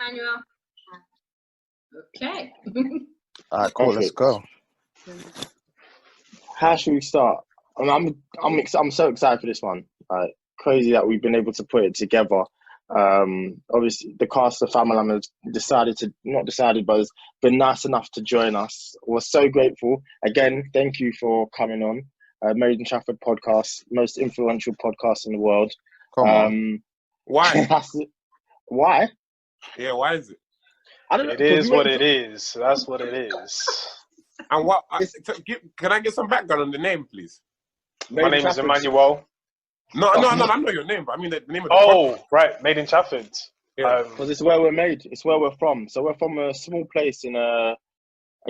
Emmanuel. Okay. All right, cool. Let's go. How should we start? I'm so excited for this one. Crazy that we've been able to put it together. Obviously, the cast of Famalam has has been nice enough to join us. We're so grateful. Again, thank you for coming on. Made In Chafford Podcast, most influential podcast in the world. Come on. Why? Why? Yeah, why is it? I don't know. It is what it is. That's what it is. And can I get some background on the name, please? My name is Emmanuel. No, I know your name, but I mean the name of the podcast. Right, Made in Chafford. Yeah. Because it's where we're made. It's where we're from. So we're from a small place in a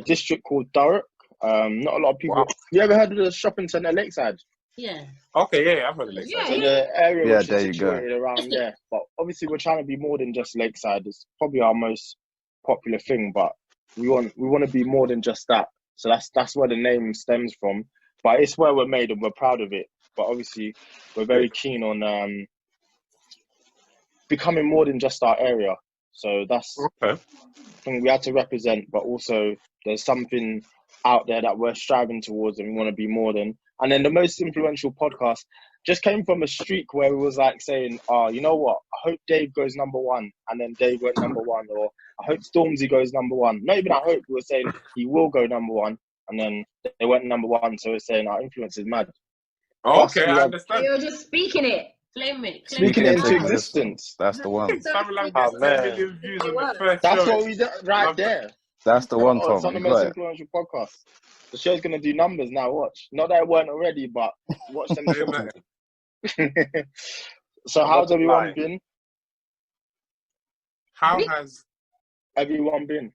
district called Thurrock. Not a lot of people. Wow. You ever heard of the shopping centre Lakeside? Yeah. Okay, yeah, I've heard of Lakeside. So the area which there is you go. situated around there. But obviously we're trying to be more than just Lakeside. It's probably our most popular thing, but we want to be more than just that. So that's where the name stems from. But it's where we're made and we're proud of it. But obviously we're very keen on becoming more than just our area. So that's something we had to represent, but also there's something out there that we're striving towards and we want to be more than. And then the most influential podcast just came from a streak where it was like saying, you know what? I hope Dave goes number one. And then Dave went number one. Or I hope Stormzy goes number one. Not even I hope, we were saying he will go number one. And then they went number one. So we're saying our influence is mad. Okay, I understand. You're just speaking it. Claim it. Speaking it into existence. That's the one. Famalam gets 10 million views on the first That's show. what we did right there. That's the one, Tom. It's on the most influential podcast. The show's going to do numbers now, watch. Not that it weren't already, but watch them. So how's everyone been? How has everyone been?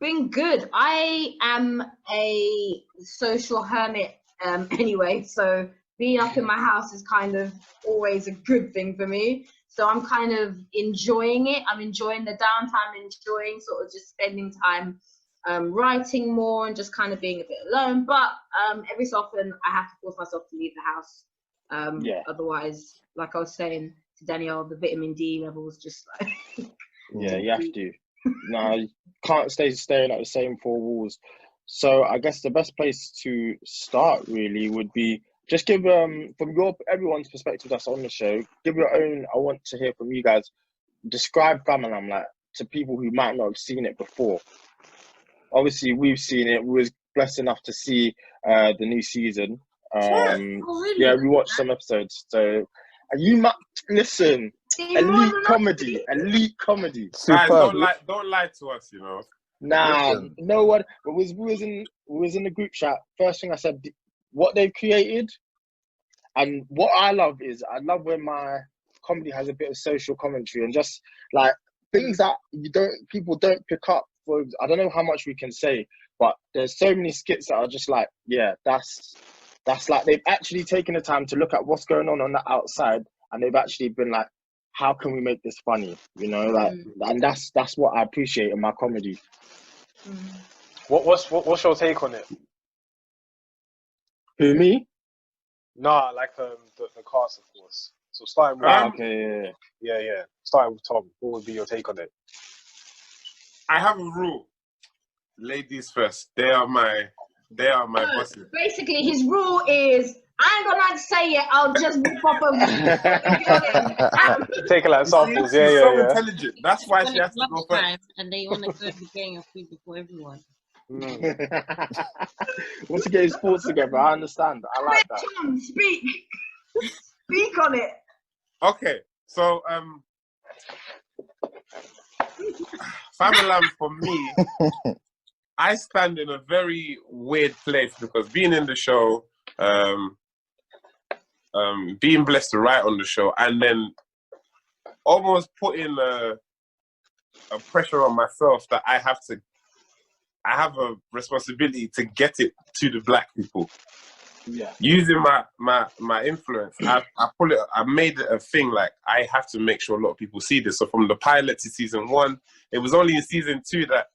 Been good. I am a social hermit anyway, so being up in my house is kind of always a good thing for me. So I'm kind of enjoying it. I'm enjoying the downtime, enjoying sort of just spending time writing more and just kind of being a bit alone. But every so often I have to force myself to leave the house. Otherwise, like I was saying to Danielle, the vitamin D levels just like... Yeah, you have to. No, you can't stay staring at the same four walls. So I guess the best place to start really would be just give from everyone's perspective that's on the show, give your own. I want to hear from you guys. Describe Famalam like to people who might not have seen it before. Obviously, we've seen it. We was blessed enough to see the new season. Really? Yeah, we watched some episodes. So listen. Elite comedy. Guys, don't lie to us, you know. Nah, you know what? We was in the group chat. First thing I said, what they've created, and what I love when my comedy has a bit of social commentary and just like things that people don't pick up. For I don't know how much we can say, but there's so many skits that are just like, yeah, that's like they've actually taken the time to look at what's going on the outside, and they've actually been like, how can we make this funny? You know, like, and that's what I appreciate in my comedy. What's your take on it? Who, me? Nah, like the cast, of course. So starting with yeah. Starting with Tom, what would be your take on it? I have a rule. Ladies first. They are my bosses. Basically, his rule is, I ain't gonna say it. I'll just pop over. Take it like samples. She's so intelligent. That's why she has to go first. And they want to go be getting your food before everyone. Once you get his thoughts together, I understand. I like that. Tom, speak on it. Okay, so Famalam for me, I stand in a very weird place because being in the show, being blessed to write on the show, and then almost putting a pressure on myself that I have a responsibility to get it to the black people. Yeah. Using my influence, I made it a thing. Like I have to make sure a lot of people see this. So from the pilot to season 1, it was only in season 2 that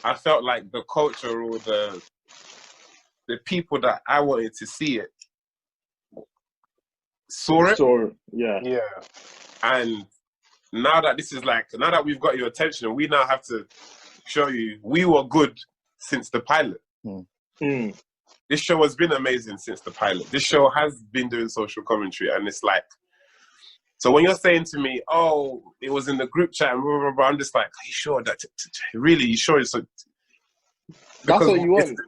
I felt like the culture or the people that I wanted to see it saw it. Yeah. And now that we've got your attention, we now have to show you we were good since the pilot. This show has been amazing since the pilot. This show has been doing social commentary, and it's like, so when you're saying to me, oh, it was in the group chat, and blah, blah, blah, I'm just like, are you sure that, really, you sure it's so? That's what you want.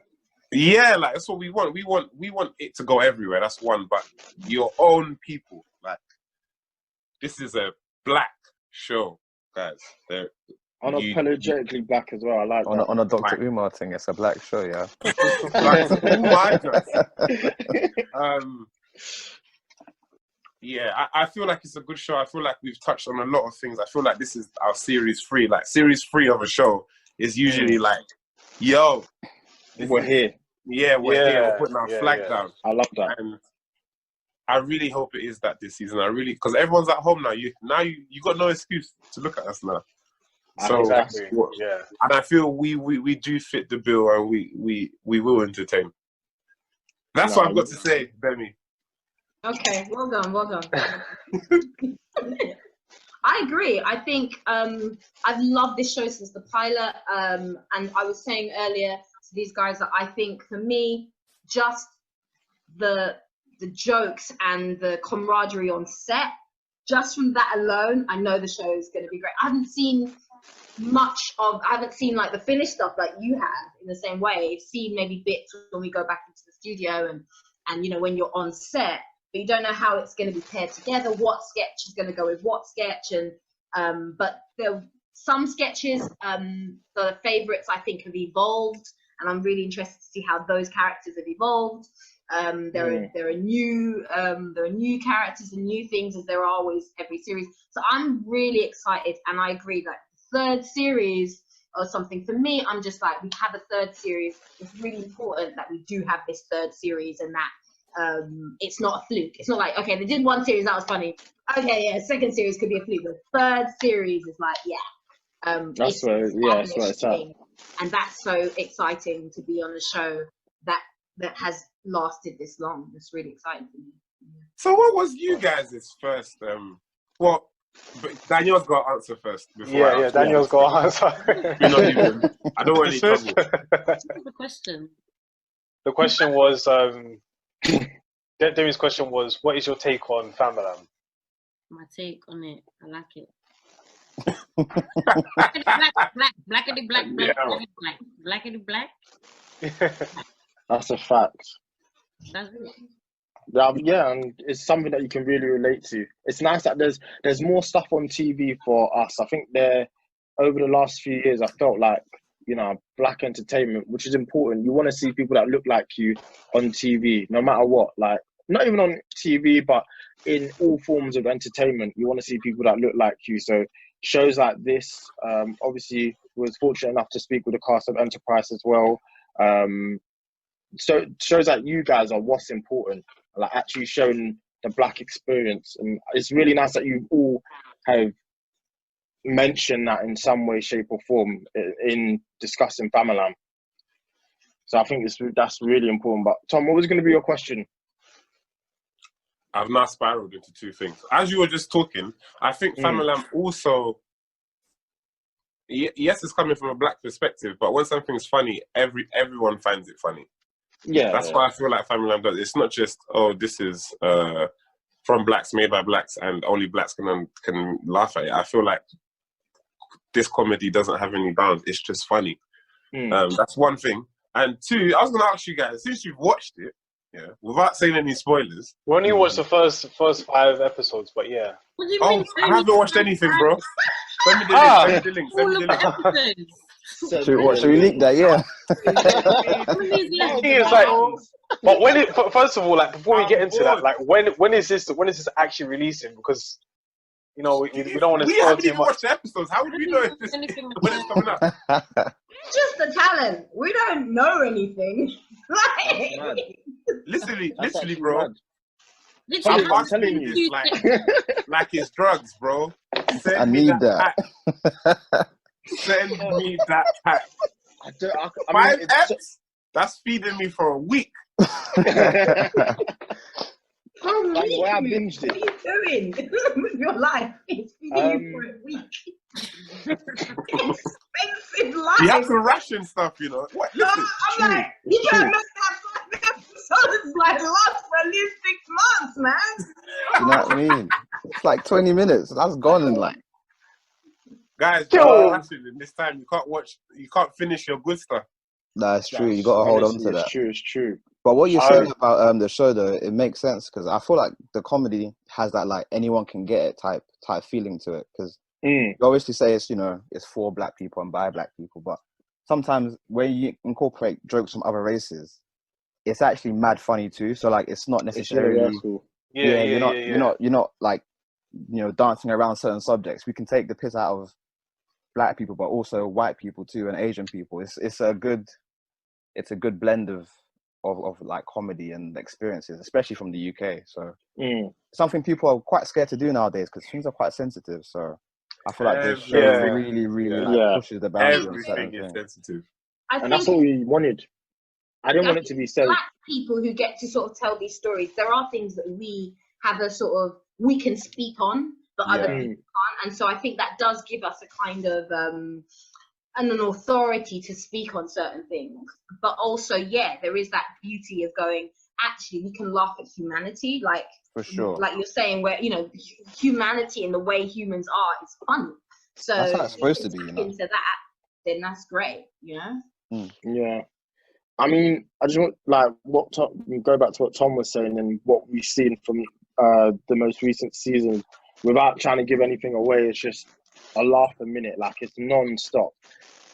Yeah, like, that's what we want. We want it to go everywhere. That's one, but your own people, like, this is a black show, guys. They're Unapologetically black as well. I like that. On a Dr. Umar thing, it's a black show, yeah. Oh my God. Yeah, I feel like it's a good show. I feel like we've touched on a lot of things. I feel like this is our series 3. Like, series 3 of a show is usually like, yo, we're here. Yeah, we're here. We're putting our flag down. I love that. And I really hope it is that this season. Because everyone's at home now. You got no excuse to look at us now. So, exactly. Yeah. And I feel we do fit the bill, and we will entertain. That's what I've got to say, Demi. Okay, well done. I agree. I think I've loved this show since the pilot, and I was saying earlier to these guys that I think for me, just the jokes and the camaraderie on set, just from that alone, I know the show is going to be great. I haven't seen like the finished stuff like you have in the same way. I've seen maybe bits when we go back into the studio and you know, when you're on set, but you don't know how it's going to be paired together, what sketch is going to go with what sketch, and but some sketches, the favorites I think have evolved, and I'm really interested to see how those characters have evolved. There are new characters and new things, as there are always every series. So I'm really excited, and I agree that the 3rd series or something, for me, I'm just like, we have a 3rd series. It's really important that we do have this 3rd series, and that it's not a fluke. It's not like, okay, they did 1 series, that was funny. Okay, yeah, 2nd series could be a fluke. The 3rd series is like, that's where it's at. And that's so exciting to be on a show that has lasted this long. It's really exciting for me. So what was you guys' first well, but Danielle's got to answer first. Danielle's got to answer. I don't want any trouble. What's the question? The question was, Demi's question was, what is your take on Famalam? My take on it, I like it. Blackity black. That's a fact. That's it. Yeah, and it's something that you can really relate to. It's nice that there's more stuff on TV for us. I think over the last few years, I felt like, you know, black entertainment, which is important. You want to see people that look like you on TV, no matter what. Like, not even on TV, but in all forms of entertainment, you want to see people that look like you. So shows like this, obviously, was fortunate enough to speak with the cast of Enterprise as well. So it shows that you guys are what's important, like actually showing the black experience. And it's really nice that you all have mentioned that in some way, shape or form in discussing Famalam. So I think that's really important. But Tom, what was going to be your question? I've now spiraled into 2 things. As you were just talking, I think Famalam also, yes, it's coming from a black perspective, but when something's funny, everyone finds it funny. Yeah, that's why I feel like Famalam does. It's not just, this is from blacks, made by blacks, and only blacks can laugh at it. I feel like this comedy doesn't have any bounds. It's just funny. That's one thing. And 2, I was going to ask you guys, since you've watched it, without saying any spoilers. We only watched the first 5 episodes, but yeah. What do you mean? I haven't watched anything, bro. Send me the link. Send me the link. Should we leak that? Yeah. It's like, but first of all, like before we get into that, like when is this actually releasing? Because you know we don't want to. We haven't even watched the episodes. How would we know when it's coming up? Just the talent. We don't know anything. literally, bro. I'm telling you, like it's drugs, bro. I need that. Send me that pack. 5 X? That's feeding me for a week. For That's a why I week. binged What it. are you doing with your life? It's feeding you for a week. Expensive life. You have to ration stuff, you know. What? No, Listen, I'm like, you It's better true. make that 5 episodes like last for at least 6 months, man. You know what I mean? It's like 20 minutes. That's gone in like. guys, Yo. ration this time. You can't finish your good stuff. That's true. You got to hold on Honestly, to that. It's true. But what you're I- saying about the show, though, it makes sense because I feel like the comedy has that like anyone can get it type feeling to it. Because you obviously say it's it's for black people and by black people, but sometimes when you incorporate jokes from other races, it's actually mad funny too. So like it's not It's necessarily universal. you're not like dancing around certain subjects. We can take the piss out of black people, but also white people too and Asian people. It's a good blend of like comedy and experiences, especially from the UK. So something people are quite scared to do nowadays because things are quite sensitive. So I feel like this show really like pushes the boundary on certain Everything is things. sensitive. And that's what we wanted. I didn't want it to be said. Black people who get to sort of tell these stories, there are things that we have we can speak on, but other people can't. And so I think that does give us a kind of an authority to speak on certain things. But also, there is that beauty of going, actually, we can laugh at humanity. Like, for sure. Like you're saying, where, humanity and the way humans are is funny. So that's how it's supposed to be, into that, then that's great, Yeah. I mean, I just want go back to what Tom was saying and what we've seen from the most recent season. Without trying to give anything away, it's just a laugh a minute. Like it's non-stop.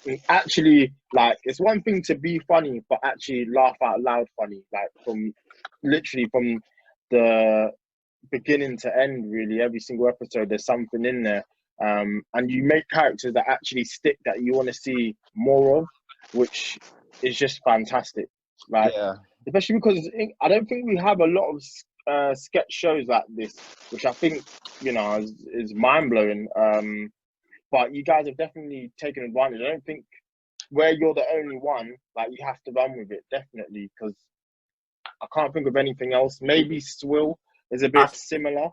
And actually, like it's one thing to be funny, but actually laugh out loud funny. Like from the beginning to end, really, every single episode, there's something in there. And you make characters that actually stick, that you want to see more of, which is just fantastic. Like, especially because I don't think we have a lot of sketch shows like this, which I think is mind blowing. But you guys have definitely taken advantage. I don't think where you're the only one, like you have to run with it, definitely, because I can't think of anything else. Maybe Swill is a bit similar.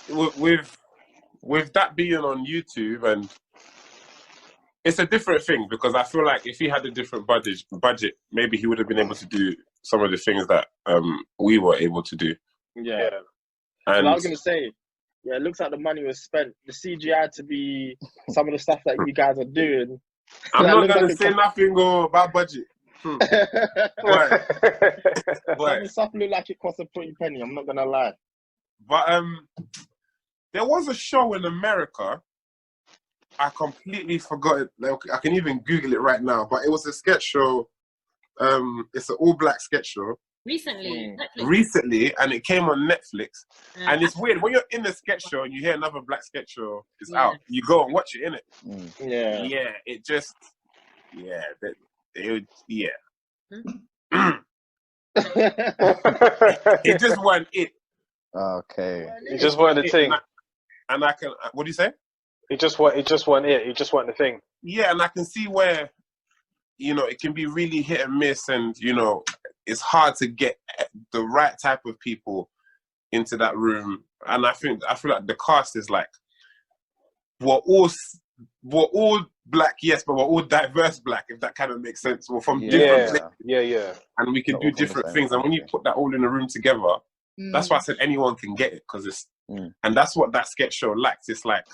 With that being on YouTube, and it's a different thing because I feel like if he had a different budget, maybe he would have been able to do some of the things that we were able to do. Yeah. And I was going to say, it looks like the money was spent. The CGI to be some of the stuff that you guys are doing. I'm not going to say nothing about budget. Some stuff look like it costs a pretty penny. I'm not going to lie. But there was a show in America. I completely forgot it. Like, I can even Google it right now. But it was a sketch show. It's an all-black sketch show. Recently, and it came on Netflix. And it's weird when you're in the sketch show and you hear another black sketch show is out. You go and watch it, innit? Yeah. It just, it just wasn't it. Okay. It just wasn't the thing. And I can. What do you say? It just wasn't it. It just wasn't the thing. Yeah, and I can see where, it can be really hit and miss, and it's hard to get the right type of people into that room. And I feel like the cast is like, we're all black, yes, but we're all diverse black, if that kind of makes sense. We're from different places. Yeah. And we can do different things. And when you put that all in a room together, that's why I said anyone can get it, because it's and that's what that sketch show lacked. It's like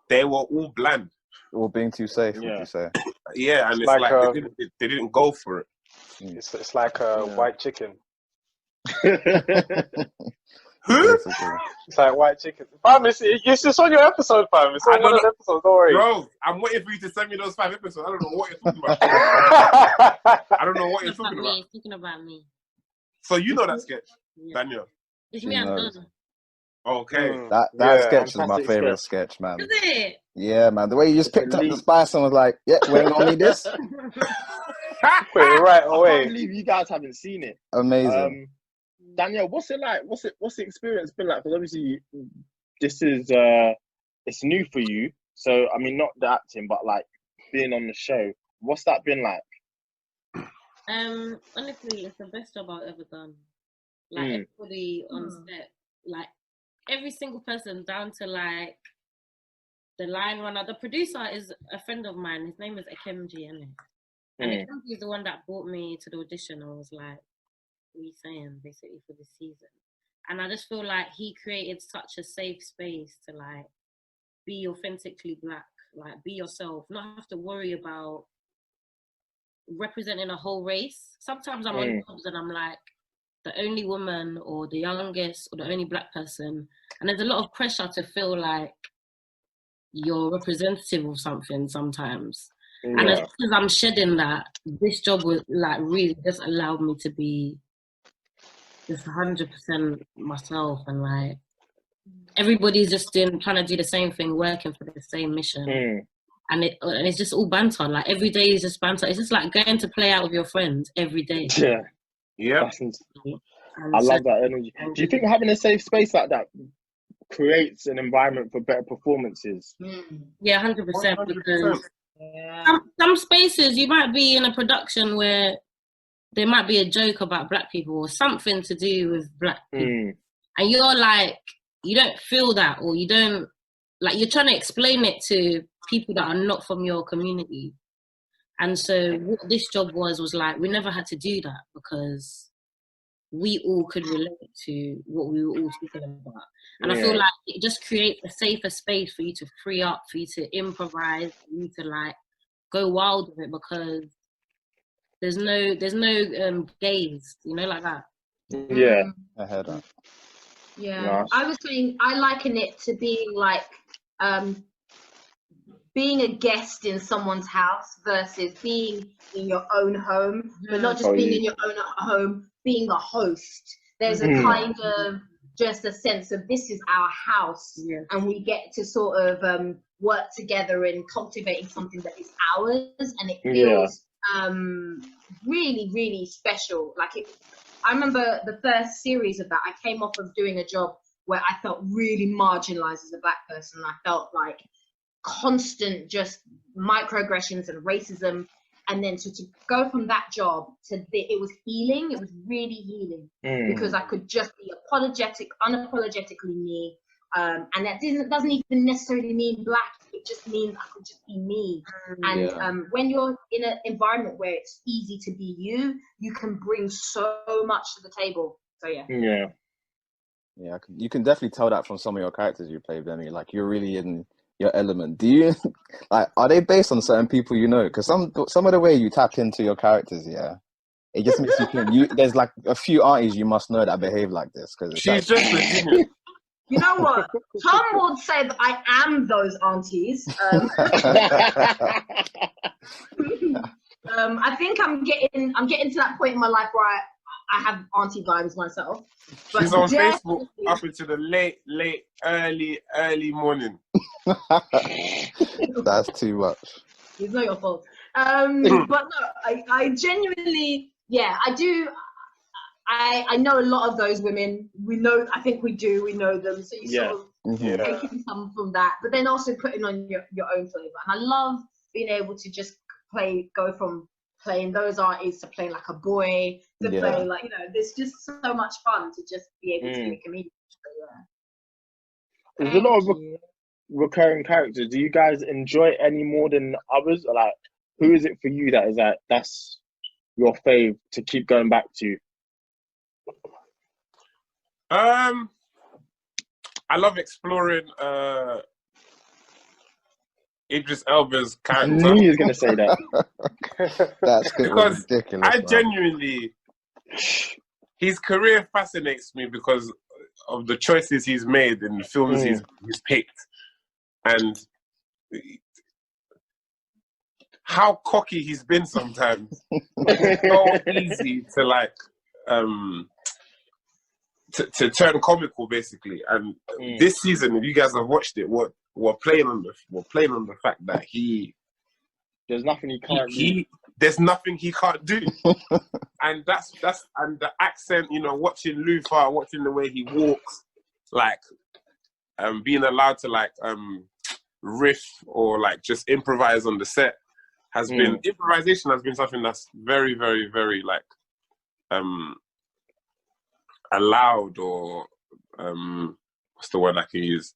they were all bland. Or being too safe, would you say? Yeah, and it's like they didn't go for it. It's like white chicken. Who? It's like white chicken. Fam, it's just on your episode, fam. It's on one of the episodes, don't worry. Bro, I'm waiting for you to send me those 5 episodes. I don't know what you're talking about. I don't know what you're talking about. It's talking about me. So you know that sketch, Danielle? It's me, I'm done. Okay. That sketch is my favorite sketch, man. Is it? Yeah, man. The way you just picked up the spice and was like, we ain't gonna need this. Right away. I can't believe you guys haven't seen it. Amazing. Danielle, what's it like? What's the experience been like? Because obviously this is it's new for you. So I mean, not the acting, but like being on the show. What's that been like? Honestly, it's the best job I've ever done. Like everybody on set, like every single person down to like the line runner. The producer is a friend of mine. His name is Ekemji, and Ekemji is the one that brought me to the audition. I was like, what are you saying, basically, for this season? And I just feel like he created such a safe space to like be authentically Black, like be yourself, not have to worry about representing a whole race. Sometimes I'm on jobs and I'm like the only woman or the youngest or the only Black person, and there's a lot of pressure to feel like you're representative of something sometimes. And as soon as I'm shedding that, this job was like really just allowed me to be just 100% myself, and like everybody's just trying to do the same thing, working for the same mission. And it's just all banter. Like every day is just banter. It's just like going to play out with your friends every day. Yeah. I love that energy. Do you think having a safe space like that creates an environment for better performances? Yeah, 100%. Because some spaces you might be in a production where there might be a joke about Black people or something to do with Black people, and you're like, you don't feel that, or you don't, like, you're trying to explain it to people that are not from your community. And so what this job was like, we never had to do that because we all could relate to what we were all talking about. And I feel like it just creates a safer space for you to free up, for you to improvise, for you to like go wild with it, because there's no gaze, you know, like that. I heard that. Nice. I was saying I liken it to being like being a guest in someone's house versus being in your own home, but not just being in your own home, being a host. There's a kind of just a sense of this is our house, and we get to sort of work together in cultivating something that is ours, and it feels really, really special. Like I remember the first series of that, I came off of doing a job where I felt really marginalized as a Black person. I felt like constant just microaggressions and racism, and then to go from that job to it was healing. It was really healing because I could just be unapologetically me, and that doesn't even necessarily mean Black. It just means I could just be me. And when you're in an environment where it's easy to be you, you can bring so much to the table. So yeah, you can definitely tell that from some of your characters you play, Demi. Like you're really in your element. Do you like, are they based on certain people you know? Because some of the way you tap into your characters, it just makes you think there's like a few aunties you must know that behave like this. Because she's just a genius. You know what? Tom would say that I am those aunties. I think I'm getting to that point in my life where I have auntie vibes myself. But she's on Facebook up into the late, early morning. That's too much. It's not your fault. But no, I genuinely, I do. I know a lot of those women. We know, I think we know them. So you sort of taking some from that, but then also putting on your own flavor. And I love being able to just go from playing those artists to playing like a boy, to play like, there's just so much fun to just be able to be a comedian. So, there's a lot of recurring characters. Do you guys enjoy it any more than others? Or like, who is it for you that is like, that's your fave to keep going back to? I love exploring Idris Elba's character. I knew he was going to say that. That's because ridiculous. I genuinely, his career fascinates me because of the choices he's made and the films he's picked, and how cocky he's been sometimes. It's so easy to like to turn comical, basically. And this season, if you guys have watched it, we're playing on the fact that there's nothing he can't do. There's nothing he can't do. And that's and the accent, watching Luther, watching the way he walks, like being allowed to like riff or like just improvise on the set improvisation has been something that's very, very, very like allowed or what's the word I can use?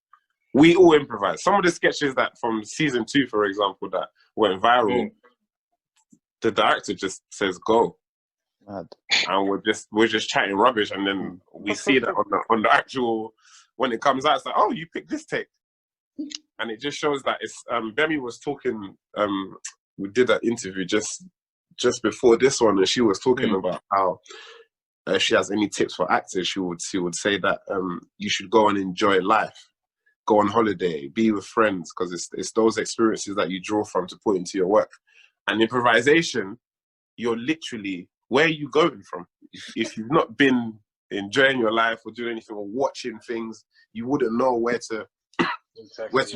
We all improvise. Some of the sketches that from season 2, for example, that went viral, the director just says go. Mad. And we're just chatting rubbish, and then we see that on the actual, when it comes out, it's like, oh, you picked this take. And it just shows that it's Demi was talking, we did an interview just before this one, and she was talking about how if she has any tips for actors, she would say that you should go and enjoy life, go on holiday, be with friends, because it's those experiences that you draw from to put into your work. And improvisation, you're literally, where are you going from? If you've not been enjoying your life or doing anything or watching things, you wouldn't know where to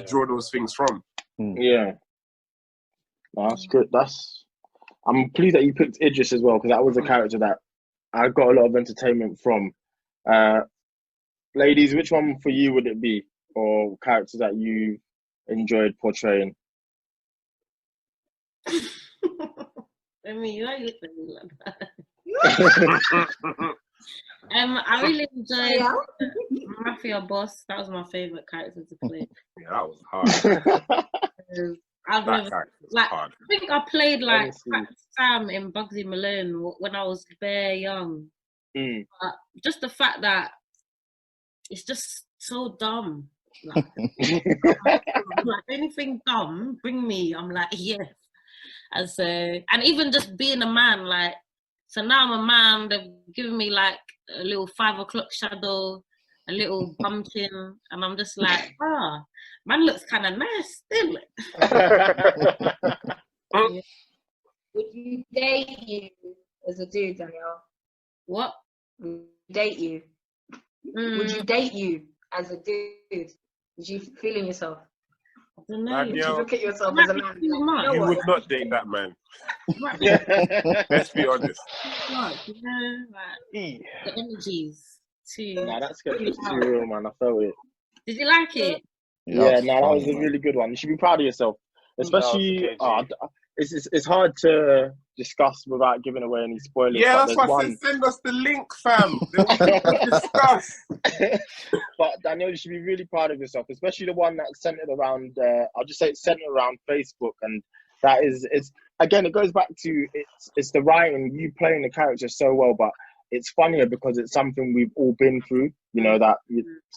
draw those things from. Yeah, that's good. I'm pleased that you picked Idris as well, because that was a character that I got a lot of entertainment from. Ladies, which one for you would it be, or characters that you enjoyed portraying? I mean, you look at me like that. I really enjoyed Mafia Boss. That was my favourite character to play. Yeah, that was hard. I've never, hard. I think I played like Sam in Bugsy Malone when I was very young. But just the fact that it's just so dumb. Like, anything dumb, bring me. I'm like, yes. And so, and even just being a man, like, so now I'm a man, they've given me like a little 5 o'clock shadow, a little bum chin, and I'm just like, man looks kind of nice still. Would you date you as a dude, Danielle? What? Date you? Would you date you as a dude? Would you feel in yourself? I don't know. Would you look at yourself as a man? You would not date that man. Let's be honest. The energies too. Nah, that's getting too real, man. I felt it. Did you like it? Yeah, that was a really good one. You should be proud of yourself. Especially, it's hard to discuss without giving away any spoilers. Yeah, that's why I said send us the link, fam. Discuss. But Danielle, you should be really proud of yourself, especially the one that's centered around, I'll just say it's centered around Facebook. And that is, again, it goes back to, it's the writing, you playing the character so well, but it's funnier because it's something we've all been through, you know, that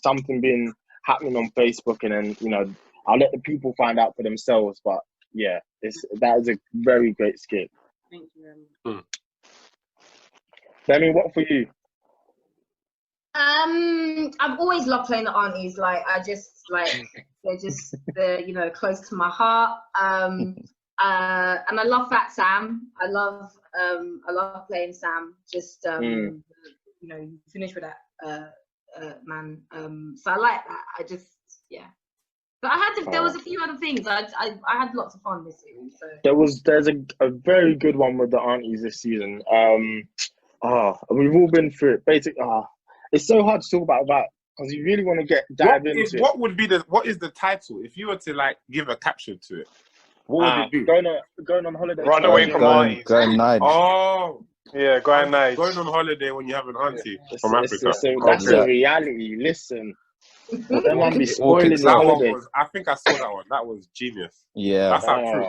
something been happening on Facebook, and then, you know, I'll let the people find out for themselves. But yeah, that is a very great skit. Thank you very much. Demi, what for you? I've always loved playing the aunties. Like, they're you know, close to my heart. And I love Fat Sam. I love playing Sam. Just you know, you finish with that man. So I like that. But there was a few other things. I had lots of fun this season. So There's a very good one with the aunties this season. We've all been through it. Basically, it's so hard to talk about that because you really want to dive into it. What is the title? If you were to like give a caption to it, what would it be? Going on holiday. Run away from aunties. Going nine. Oh. Yeah, going nice. Going on holiday when you have an auntie from Africa. That's a reality. Listen. That man be spoiling the holiday. I think I saw that one. That was genius. Yeah. That's how true.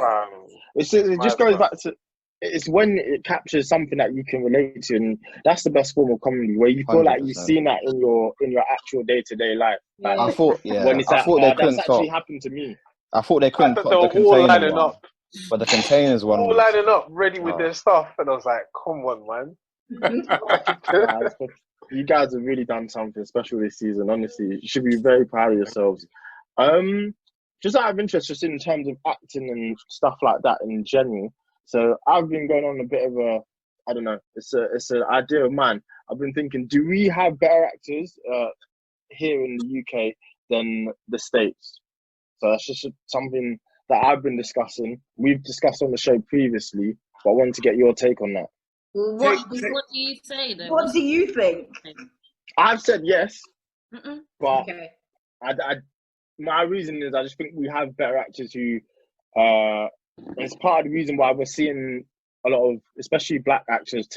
It just goes back to, it's when it captures something that you can relate to, and that's the best form of comedy, where you feel 100%. Like you've seen that in your actual day-to-day life. Like, I thought they that's actually happened to me. I thought they couldn't put the container one. But the containers one all lining up, ready with their stuff, and I was like, come on, man. You guys have really done something special this season, honestly. You should be very proud of yourselves. Just out of interest, just in terms of acting and stuff like that in general. So I've been going on a bit of a, I don't know, it's an idea of mine. I've been thinking, do we have better actors here in the UK than the States? So that's just something that I've been discussing. We've discussed on the show previously, but I wanted to get your take on that. What do you say then? What do you think? I've said yes, but my reason is I just think we have better actors who, it's part of the reason why we're seeing a lot of, especially black actors,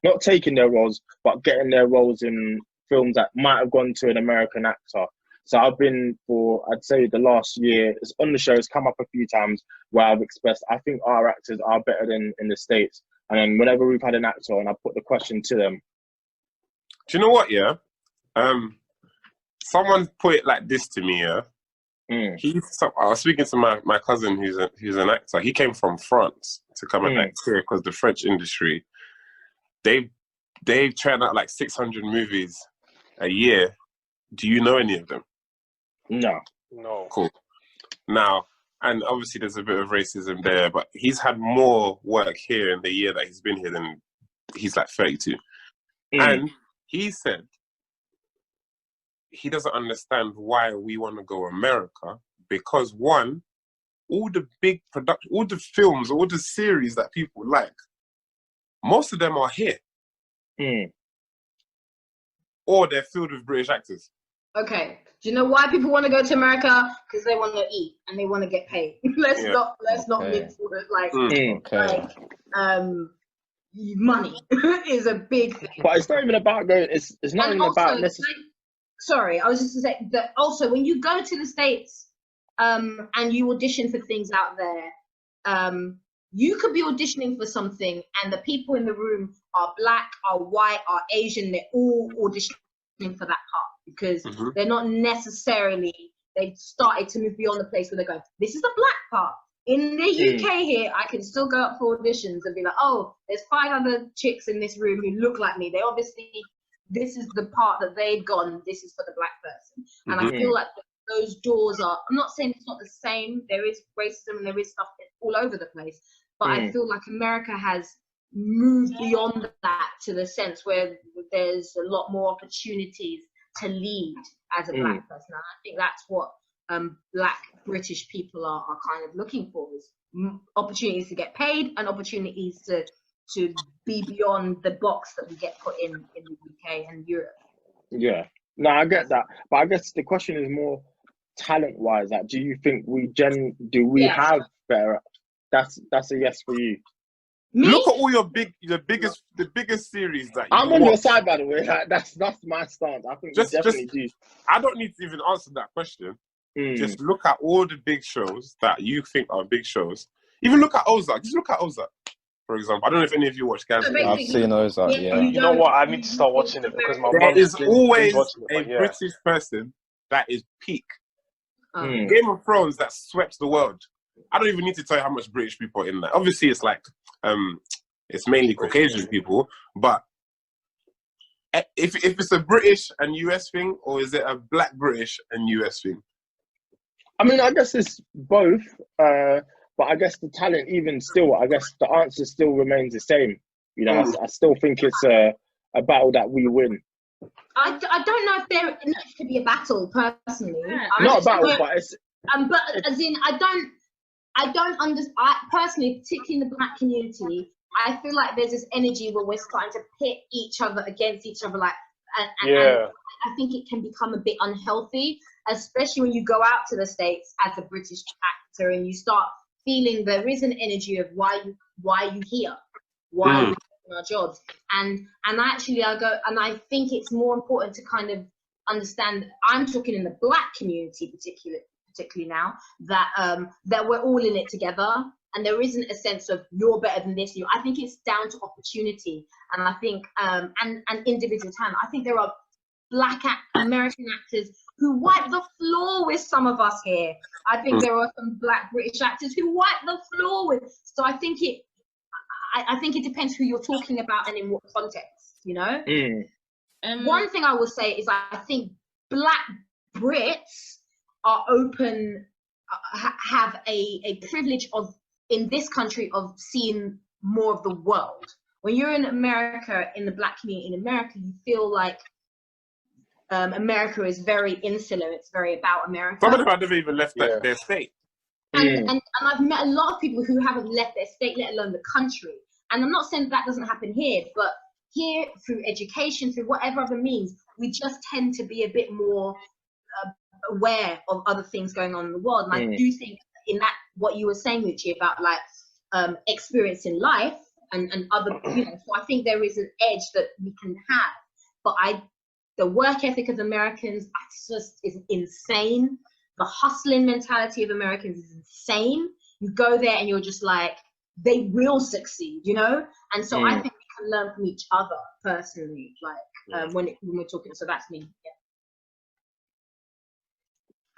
not taking their roles, but getting their roles in films that might have gone to an American actor. So I've been I'd say the last year, it's on the show, it's come up a few times where I've expressed, I think our actors are better than in the States. And then whenever we've had an actor and I put the question to them. Do you know what, yeah? Someone put it like this to me, yeah? I was speaking to my cousin who's an actor. He came from France to come and act here because the French industry, they churn out like 600 movies a year. Do you know any of them? No. Cool. Now, and obviously there's a bit of racism there, but he's had more work here in the year that he's been here than he's like 32. And he said he doesn't understand why we want to go America, because one, all the big production, all the films, all the series that people like, most of them are here. Or they're filled with British actors. Okay. Do you know why people want to go to America? Because they want to eat and they want to get paid. Let's not mix with money is a big thing. But it's not even about going. It's not even about necessarily. Sorry, I was just to say that also when you go to the States, and you audition for things out there, you could be auditioning for something, and the people in the room are black, are white, are Asian. They're all auditioning for that part because they're not necessarily. They've started to move beyond the place where they're going, this is the black part. In the UK here, I can still go up for auditions and be like, oh, there's 5 other chicks in this room who look like me. They obviously, this is the part that they've gone, this is for the black person. And I feel like those doors are, I'm not saying it's not the same. There is racism and there is stuff all over the place. But I feel like America has moved beyond that to the sense where there's a lot more opportunities to lead as a black person. And I think that's what black British people are kind of looking for, is opportunities to get paid and opportunities to be beyond the box that we get put in the UK and Europe. Yeah, no, I get that, but I guess the question is more talent-wise. Like, do you think we have better? That's a yes for you. Me? Look at all the biggest series that I'm on your side, by the way. Like, that's my stance. I think we definitely do. I don't need to even answer that question. Just look at all the big shows that you think are big shows. Even look at Ozark. Just look at Ozark, for example. I don't know if any of you watch Guys. I've seen Ozark, yeah. You know what? I need to start watching it because my mum is always a British person that is peak. Game of Thrones that swept the world. I don't even need to tell you how much British people are in that. Obviously, it's like it's mainly Caucasian people, but if it's a British and US thing, or is it a black British and US thing? I mean, I guess it's both, but I guess the talent, even still, I guess the answer still remains the same. You know, I still think it's a battle that we win. I don't know if there needs to be a battle, personally. Not a battle, but it's... but as in, I don't understand. I personally, particularly in the black community, I feel like there's this energy where we're starting to pit each other against each other, like, and I think it can become a bit unhealthy, especially when you go out to the States as a British actor and you start feeling there is an energy of why you here, why are we doing our jobs, and actually I think it's more important to kind of understand. I'm talking in the black community, particularly now, that we're all in it together, and there isn't a sense of you're better than this. I think it's down to opportunity, and I think and individual talent. I think there are black American actors who wipe the floor with some of us here. I think there are some black British actors who wipe the floor with. So I think it depends who you're talking about and in what context. You know. One thing I will say is I think black Brits are open, have a privilege of, in this country, of seeing more of the world. When you're in America, in the black community in America, you feel like America is very insular. It's very about America. Some of them have never even left their state. And I've met a lot of people who haven't left their state, let alone the country. And I'm not saying that doesn't happen here, but here, through education, through whatever other means, we just tend to be a bit more aware of other things going on in the world. And I do think in that, what you were saying, Moutchi, about like experiencing life, and other, so I think there is an edge that we can have. But the work ethic of Americans is insane. The hustling mentality of Americans is insane. You go there and you're just like, they will succeed, And so I think we can learn from each other personally, like when we're talking. So that's me. Yeah.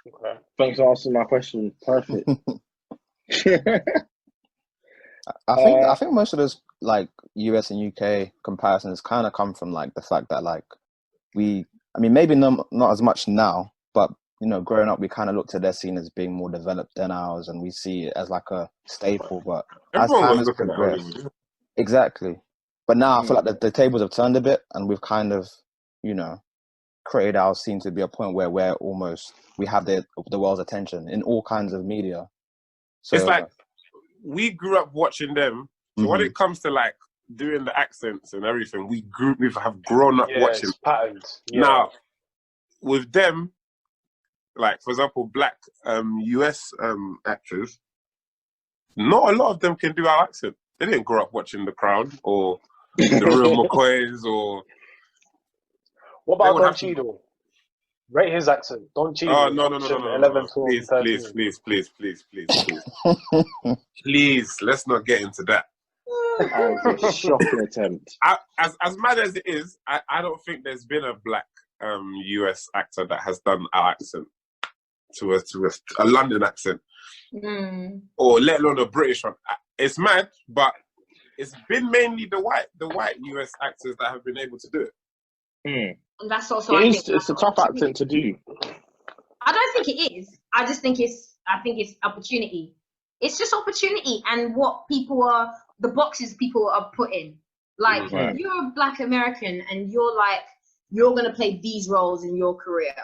Okay. Thanks for answering my question. Perfect. I think most of those like US and UK comparisons kind of come from like the fact that like maybe not as much now, but growing up we kind of looked at their scene as being more developed than ours, and we see it as like a staple. But as time has progressed, exactly. But now I feel like the tables have turned a bit, and we've kind of created our scene to be a point where we have the world's attention in all kinds of media. So it's like we grew up watching them. So when it comes to like doing the accents and everything, we have grown up watching patterns. Yeah. Now with them, like for example, black US actors, not a lot of them can do our accent. They didn't grow up watching The Crown or The Real McCoys or. What about Don Cheadle? Rate his accent. Don Cheadle. Oh no! 11, 12, Please. Please, let's not get into that. That was a shocking attempt. As mad as it is, I don't think there's been a black US actor that has done our accent to a London accent, or let alone a British one. It's mad, but it's been mainly the white US actors that have been able to do it. And that's also it's a tough accent to do. I don't think it is. I just think it's opportunity. It's just opportunity and the boxes people are put in. Like you're a black American and you're like, you're gonna play these roles in your career.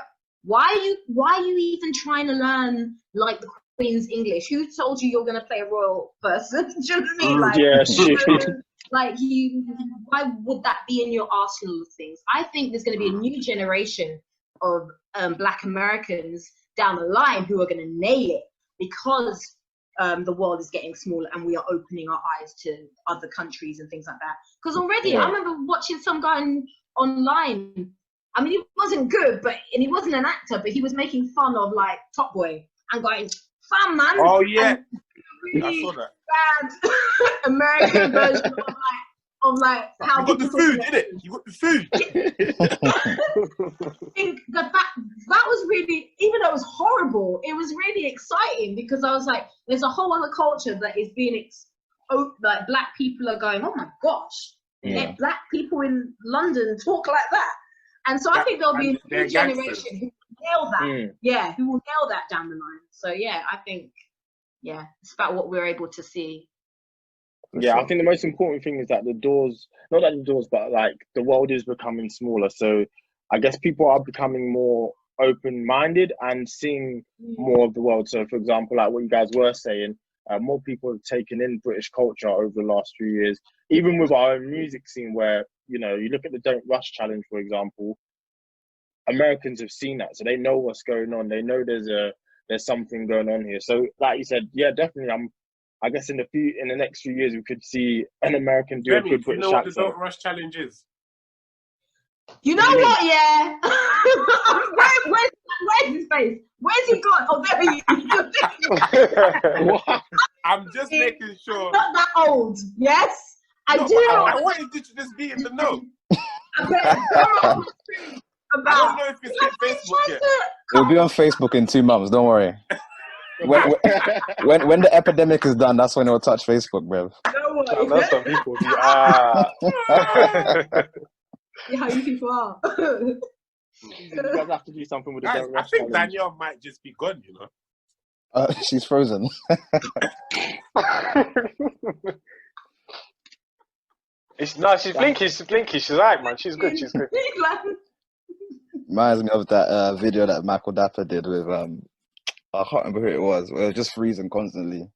Why are you even trying to learn like the Queen's English? Who told you you're gonna play a royal person? Do you know what I mean? Like, like why would that be in your arsenal of things? I think there's gonna be a new generation of black Americans down the line who are gonna nail it because the world is getting smaller and we are opening our eyes to other countries and things like that. Because already I remember watching some guy online. I mean, he wasn't good, and he wasn't an actor, but he was making fun of like Top Boy and going, "Fam, man." Oh yeah, really I saw that bad American version of like how you got the food, innit? You got the food. I think that was really, even though it was horrible, it was really exciting because I was like, there's a whole other culture that is being like black people are going, oh my gosh, let black people in London talk like that. And so I think there'll be a new generation who will nail that. Yeah, who will nail that down the line. So yeah, I think, it's about what we're able to see. Yeah, I think the most important thing is that but like the world is becoming smaller. So I guess people are becoming more open-minded and seeing more of the world. So for example, like what you guys were saying, more people have taken in British culture over the last few years, even with our own music scene where, you look at the Don't Rush Challenge, for example, Americans have seen that. So they know what's going on. They know there's something going on here. So like you said, yeah, definitely. I guess in the next few years, we could see an American do a good British accent. You know what the Don't Rush Challenge is? You know what, yeah? Where's his face? Where's he gone? Oh, there he is. I'm just making sure. Not that old, yes? I do. I wanted you to just be in the know. I don't know if it's hit Facebook yet. It'll be on Facebook in 2 months, don't worry. When the epidemic is done, that's when it'll touch Facebook, bro. No way. That's some people do. Yeah, how you people are. You guys have to do something with the Don't Rush I think Challenge. Danielle might just be gone, you know. She's frozen. She's blinky. She's alright, man. She's good. Reminds me of that video that Michael Dapper did with I can't remember who it was. It was just freezing constantly.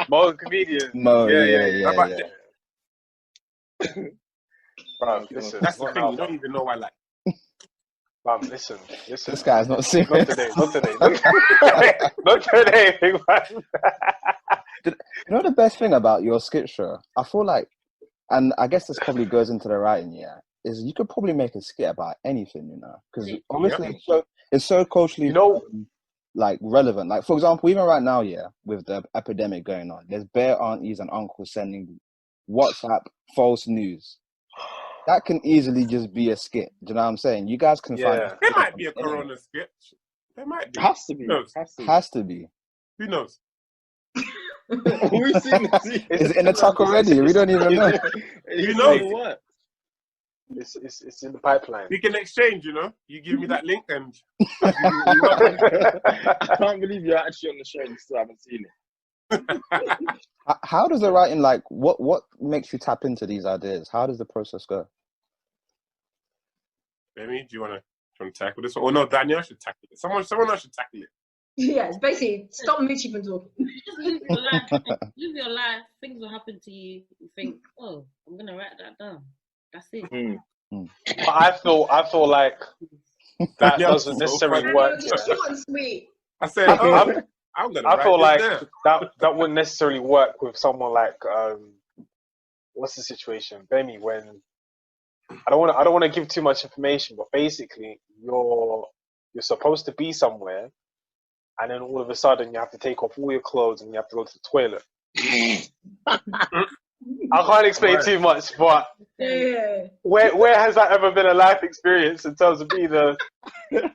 Mo comedian. Mo, yeah. Bro, listen. That's the thing. You don't even know why. Like, bro, listen. This guy's not serious. Not today. Not today, big man. You know the best thing about your skit show? I feel like, and I guess this probably goes into the writing, yeah, is you could probably make a skit about anything, you know, because obviously it's so culturally, like relevant. Like for example, even right now, yeah, with the epidemic going on, there's bare aunties and uncles sending WhatsApp false news. That can easily just be a skit. Do you know what I'm saying? You guys can find. There might be a Corona skit. There might be. Has to be. Has to be. Who knows? We've seen this. Is it in the tuck already? We don't even know. You know what? It's in the pipeline. We can exchange, you know. You give me that link and I can't believe you're actually on the show and you still haven't seen it. How does the writing, like, what makes you tap into these ideas? How does the process go? Demi, do you want to tackle this one? Or no, Danielle should tackle it. Someone else should tackle it. Yeah, it's basically stop Moutchi from talking. Just live your life. Live your life. Things will happen to you. You think, oh, I'm gonna write that down. That's it. But I feel like that doesn't necessarily work. Sweet. I said, I'm gonna. I feel like that wouldn't necessarily work with someone like what's the situation, Demi? When I don't want to give too much information, but basically you're supposed to be somewhere, and then all of a sudden you have to take off all your clothes and you have to go to the toilet. I can't explain too much, but where has that ever been a life experience in terms of being a... The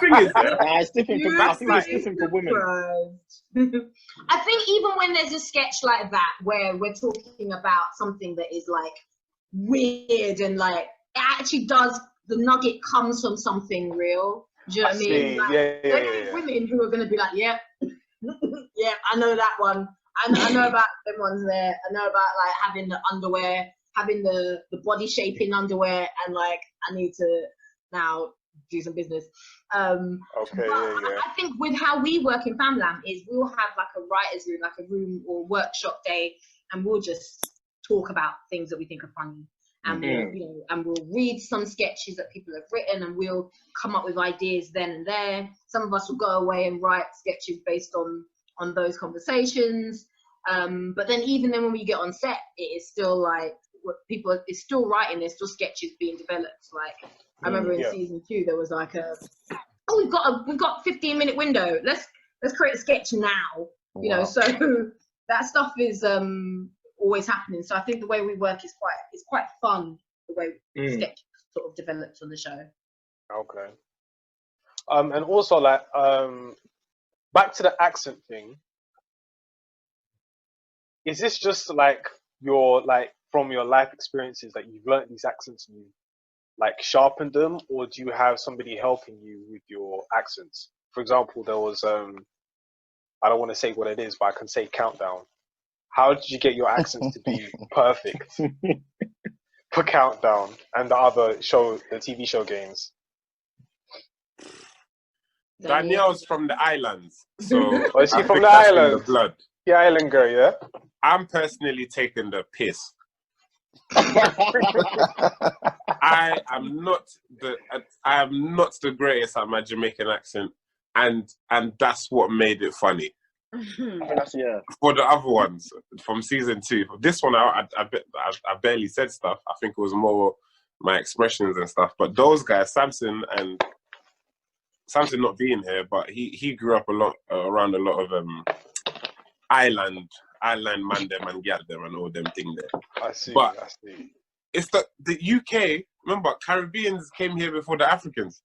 thing is, it's different for, I think it's different for women. I think even when there's a sketch like that where we're talking about something that is like weird and like it actually does, the nugget comes from something real. Do you know what I mean? Like, there are women who are going to be like, yeah, I know that one. I know about them ones there. I know about like having the underwear, having the body shaping underwear, and like I need to now do some business. I think with how we work in Famalam is we'll have like a writer's room, like a room or workshop day, and we'll just talk about things that we think are funny. And we'll read some sketches that people have written, and we'll come up with ideas then and there. Some of us will go away and write sketches based on those conversations. But then even then when we get on set, it is still like people is still writing, there's still sketches being developed. Like I remember in season 2 there was like we've got 15-minute window. Let's create a sketch now. You know, so that stuff is always happening. So I think the way we work is quite fun, the way sketch sort of develops on the show. Okay. And also like back to the accent thing. Is this just like your from your life experiences that you've learned these accents and you like sharpened them, or do you have somebody helping you with your accents? For example, there was I don't want to say what it is, but I can say Countdown. How did you get your accents to be perfect for Countdown and the other TV show games? Danielle's from the islands, so is she from the islands? The blood. The island girl, yeah. I'm personally taking the piss. I am not the greatest at my Jamaican accent, and that's what made it funny. For the other ones from season 2, this one I barely said stuff. I think it was more my expressions and stuff. But those guys, Samson not being here, but he grew up around a lot of island man them and get them and all them thing there. I see. It's the UK. Remember, Caribbeans came here before the Africans.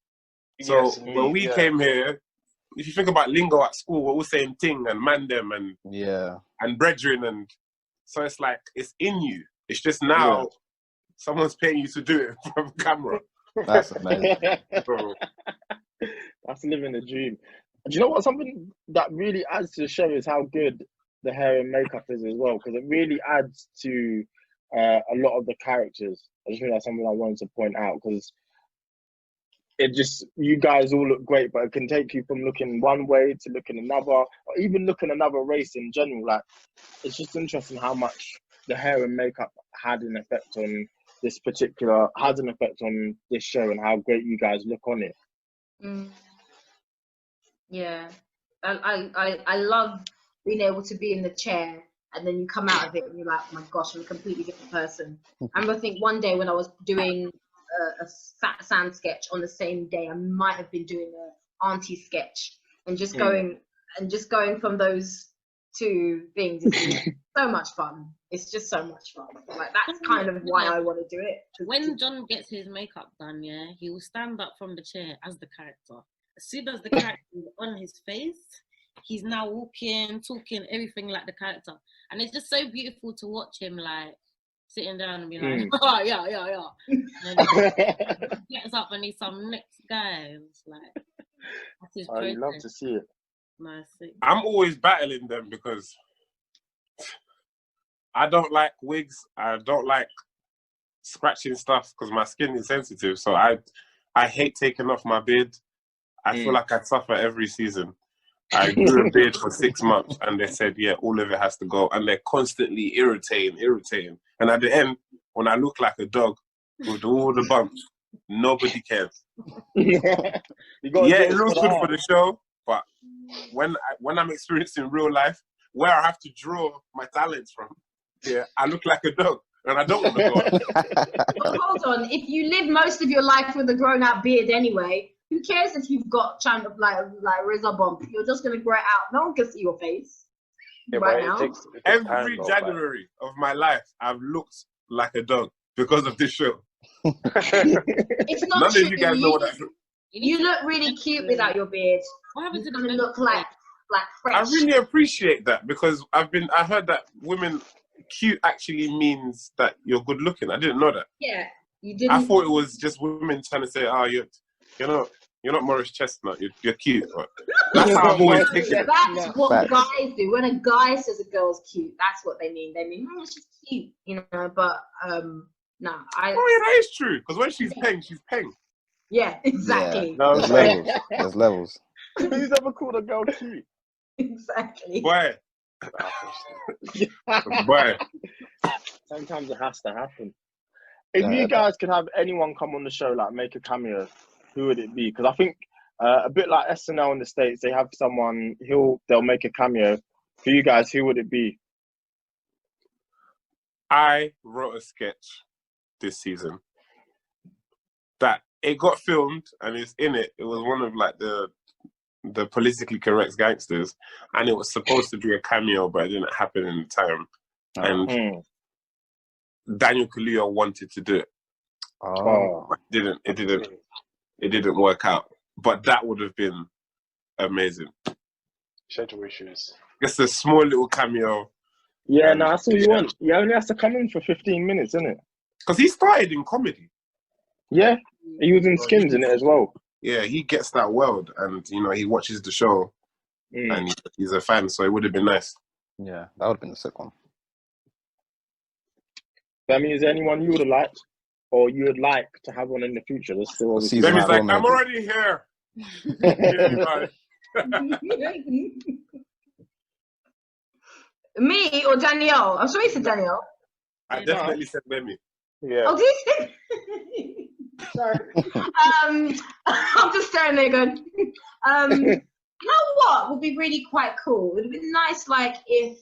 So when we came here, if you think about lingo at school, we're all saying ting and man them and brethren, and so it's like it's in you. It's just now someone's paying you to do it from camera. That's amazing. That's living the dream. Do you know what? Something that really adds to the show is how good the hair and makeup is as well, because it really adds to a lot of the characters. I just think that's something I wanted to point out, because you guys all look great, but it can take you from looking one way to looking another, or even looking another race in general. Like, it's just interesting how much the hair and makeup had an effect on this show and how great you guys look on it. Yeah. I love being able to be in the chair and then you come out of it and you're like, oh my gosh, I'm a completely different person. I remember, I think one day when I was doing a fat sand sketch on the same day, I might have been doing a auntie sketch, and just going from those two things is so much fun. It's just so much fun. Like, that's kind of why I want to do it. When John gets his makeup done, yeah, he will stand up from the chair as the character. As soon as the character is on his face, he's now walking, talking, everything like the character. And it's just so beautiful to watch him, like, sitting down and be like, oh, yeah. And then he gets up and he's some next guy. It's like, that's his process. I'd love to see it. Nice. I'm always battling them because I don't like wigs. I don't like scratching stuff because my skin is sensitive. So I hate taking off my beard. I feel like I suffer every season. I grew a beard for 6 months and they said, yeah, all of it has to go. And they're constantly irritating. And at the end, when I look like a dog with all the bumps, nobody cares. It looks good for the show, but when I'm experiencing real life, where I have to draw my talents from, I look like a dog. And I don't want to go. Hold on. If you live most of your life with a grown-out beard anyway, who cares if you've got kind of like razor bump? You're just gonna grow it out. No one can see your face right now. Every January of my life, I've looked like a dog because of this show. It's not None true. of you guys know what I do. You look really cute without your beard. What happened to the look like fresh. I really appreciate that because I heard that women cute actually means that you're good looking. I didn't know that. Yeah, you didn't. I thought it was just women trying to say, "Oh, you're not Morris Chestnut. You're cute." That's how I've always taken it. That's what guys do. When a guy says a girl's cute, that's what they mean. They mean, oh, she's cute, you know. But no, Oh yeah, that is true. Because when she's paying, she's paying. Yeah, exactly. Yeah. No, there's levels. There's levels. Who's ever called a girl cute? Exactly. Boy. Boy. Sometimes it has to happen. If you guys could have anyone come on the show, like make a cameo, who would it be? Because I think a bit like SNL in the States, they have someone, they'll make a cameo. For you guys, who would it be? I wrote a sketch this season that it got filmed and it's in it. It was one of like the politically correct gangsters, and it was supposed to be a cameo, but it didn't happen in the time. And Daniel Kaluuya wanted to do it. But it didn't work out. But that would have been amazing. Schedule issues. Just a small little cameo. Yeah, no, that's all you want. He only has to come in for 15 minutes, isn't it? Because he started in comedy. Yeah, he was in Skins in it as well. Yeah, he gets that world, and he watches the show, and he's a fan. So it would have been nice. Yeah, that would have been a sick one. Demi, is there anyone you would have liked, or you would like to have one in the future? There's still Demi's like, I'm already here. Me or Danielle? I'm sure you said Danielle. I definitely said Demi. Yeah. Oh, did you? Sorry. I'm just staring there going, you know what would be really quite cool? It would be nice, like, if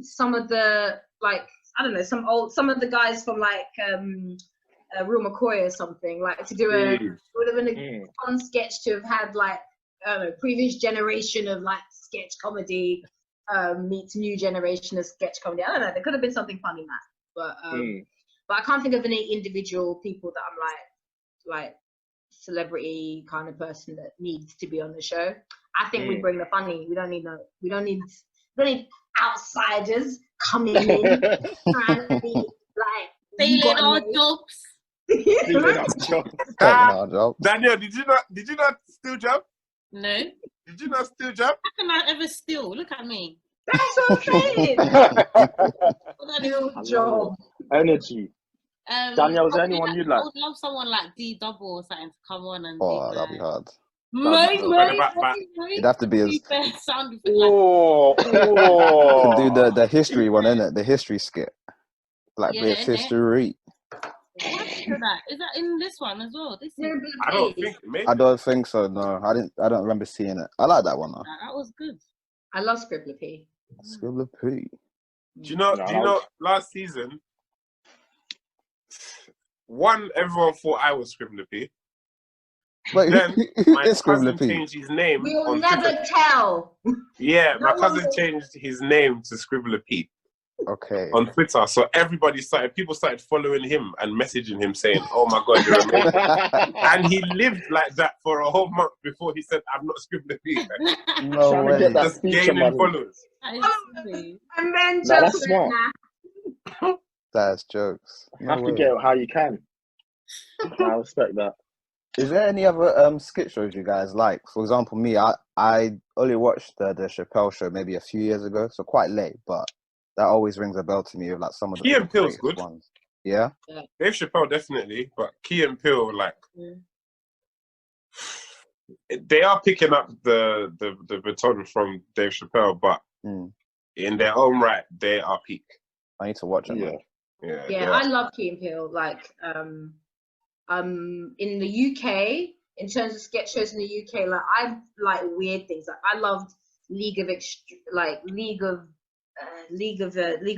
some of the, like, I don't know, some of the guys from, like, Real McCoy or something, like, to do it would have been a fun sketch to have had, like, I don't know, previous generation of, like, sketch comedy meets new generation of sketch comedy. I don't know, there could have been something fun in that, but I can't think of any individual people that I'm like celebrity kind of person that needs to be on the show. I think we bring the funny. We don't need outsiders coming in trying to be like stealing our jobs. Danielle, did you not steal job? No. Did you not steal job? How can I ever steal? Look at me. That's what I'm saying. Job. Energy. Danielle, is there anyone you'd like? I would love someone like D Double or something to come on and that'd be hard. It'd have to be as sound do the history one, innit? The history skit. Like British history. for that. Is that in this one as well? This is, I don't think. Maybe. I don't think so. No, I didn't. I don't remember seeing it. I like that one though. that was good. I love Scribbler P. Scribbler P. Do you know? Last season, everyone thought I was Scribbler P. Wait, Then my it's cousin Scribbler P. changed his name. We'll on never Twitter. tell. Yeah, my No cousin one will. changed his name to Scribbler P Okay. on Twitter. So people started following him and messaging him saying, "Oh my God, you're amazing." And he lived like that for a whole month before he said, "I'm not Scribbler P." No Trying to way. get that Just feature gaining money. followers. That is silly. And then Nah, that's smart. That's jokes. No Have to way. get it how you can. I respect that. Is there any other skit shows you guys like? For example, me, I only watched the Chappelle show maybe a few years ago, so quite late, but that always rings a bell to me of like some of the Key and Peele's greatest good. ones. Yeah. Dave Chappelle definitely, but Key and Peele, like, they are picking up the baton from Dave Chappelle, but in their own right, they are peak. I need to watch it. Yeah. Man. Yeah, I love Key and Peele. Like, in the UK, in terms of sketch shows in the UK, like I like weird things. Like I loved League of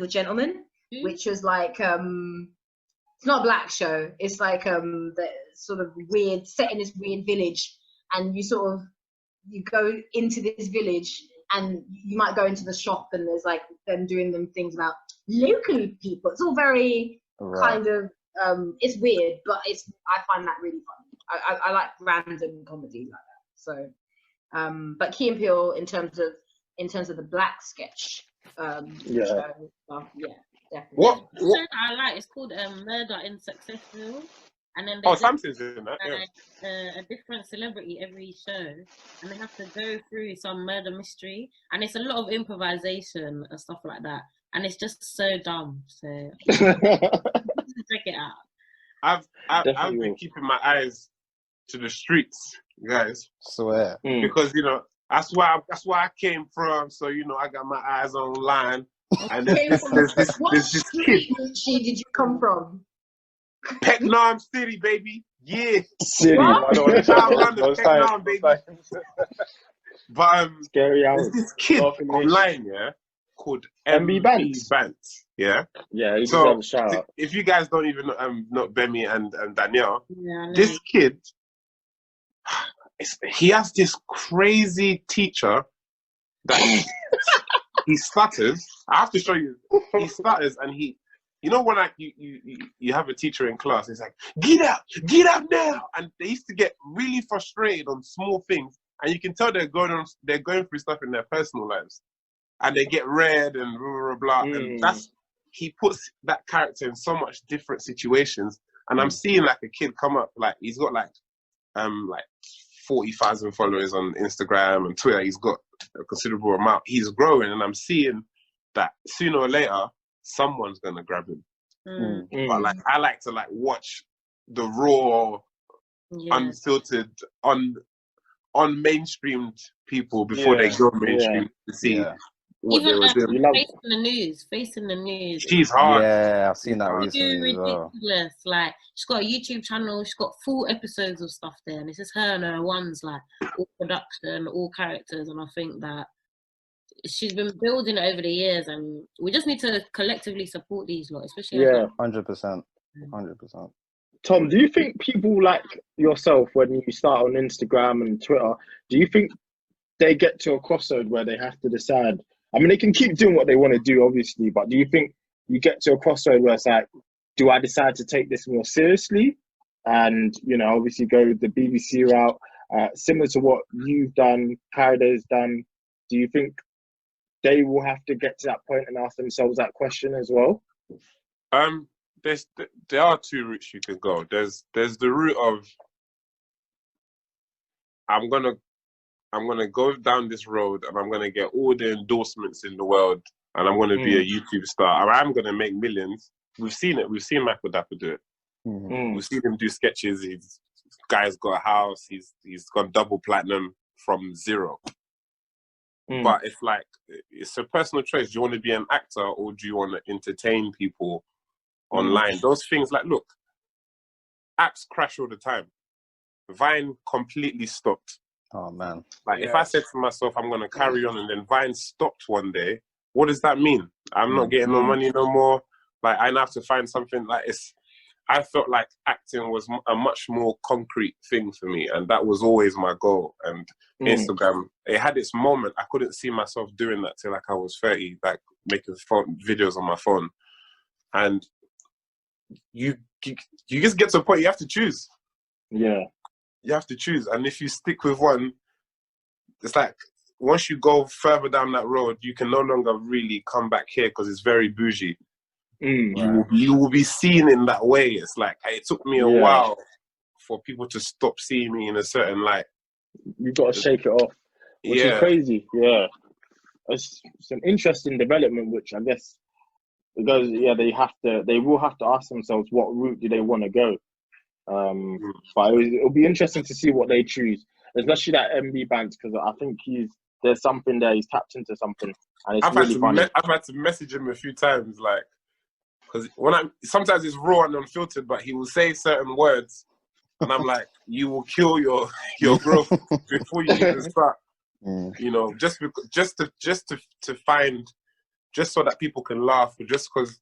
Gentlemen, which was like it's not a black show. It's like the sort of weird set in this weird village, and you go into this village, and you might go into the shop, and there's like them doing them things about local people. It's all very kind of it's weird, but I find that really funny. I like random comedy like that. So, but Key and Peele in terms of the black sketch show, definitely. What? The show that I like is called Murder in Successful, and then Samson's in that. Yeah. a different celebrity every show, and they have to go through some murder mystery, and it's a lot of improvisation and stuff like that, and it's just so dumb. So check it out. I've been keeping my eyes to the streets, guys. Swear. Because that's where I came from. So I got my eyes online, and there's this kid. Did you come from? Peckham City, baby. Yeah. City. I run the Peckham, baby. But there's this kid online, called MB Bants. Yeah. Yeah. So if you guys don't even know Demi and Danielle, this kid, he has this crazy teacher that he stutters. I have to show you. He stutters, and he, when like you have a teacher in class, it's like, get up now, and they used to get really frustrated on small things, and you can tell they're going through stuff in their personal lives, and they get red and blah blah blah, and he puts that character in so much different situations, and I'm seeing like a kid come up, like he's got like 40,000 followers on Instagram and Twitter. He's got a considerable amount. He's growing, and I'm seeing that sooner or later someone's gonna grab him. But like I like to like watch the raw, unfiltered, unmainstreamed people before they go mainstream to see what even they were doing. Facing the news. She's hard. Yeah, I've seen that recently. Ridiculous. Like she's got a YouTube channel. She's got full episodes of stuff there, and it's just her and her ones, like all production, all characters, and I think that she's been building it over the years, and we just need to collectively support these lot, especially 100%. Tom, do you think people like yourself, when you start on Instagram and Twitter, do you think they get to a crossroad where they have to decide? I mean, they can keep doing what they want to do, obviously, but do you think you get to a crossroad where it's like, do I decide to take this more seriously and, obviously go the BBC route, similar to what you've done, Paradise done? Do you think they will have to get to that point and ask themselves that question as well? There are two routes you can go. There's the route of I'm gonna go down this road, and I'm gonna get all the endorsements in the world, and I'm gonna be a YouTube star. I'm gonna make millions. We've seen it. We've seen Michael Dapper do it. We've seen him do sketches. Guy's got a house. He's gone double platinum from zero. But it's a personal choice. Do you want to be an actor, or do you want to entertain people online? Those things, like, look, apps crash all the time. Vine completely stopped. Oh man. Like if I said to myself, I'm gonna carry on, and then Vine stopped one day, what does that mean? I'm not getting no money no more. Like I have to find something. Like I felt like acting was a much more concrete thing for me, and that was always my goal. And Instagram, it had its moment. I couldn't see myself doing that till like I was 30, like making videos on my phone. And you just get to a point you have to choose. Yeah. You have to choose, and if you stick with one, it's like once you go further down that road, you can no longer really come back here because it's very bougie. You will be seen in that way. It's like it took me a while for people to stop seeing me in a certain light. You've got to shake it off, which is crazy. Yeah, it's an interesting development, which I guess because they will have to ask themselves what route do they want to go. But it'll be interesting to see what they choose, especially that MB Banks, because I think there's something there. He's tapped into something, and it's really funny. I've had to message him a few times, like, because sometimes it's raw and unfiltered, but he will say certain words, and I'm like, you will kill your growth before you even start. You know, just to find, just so that people can laugh, just because.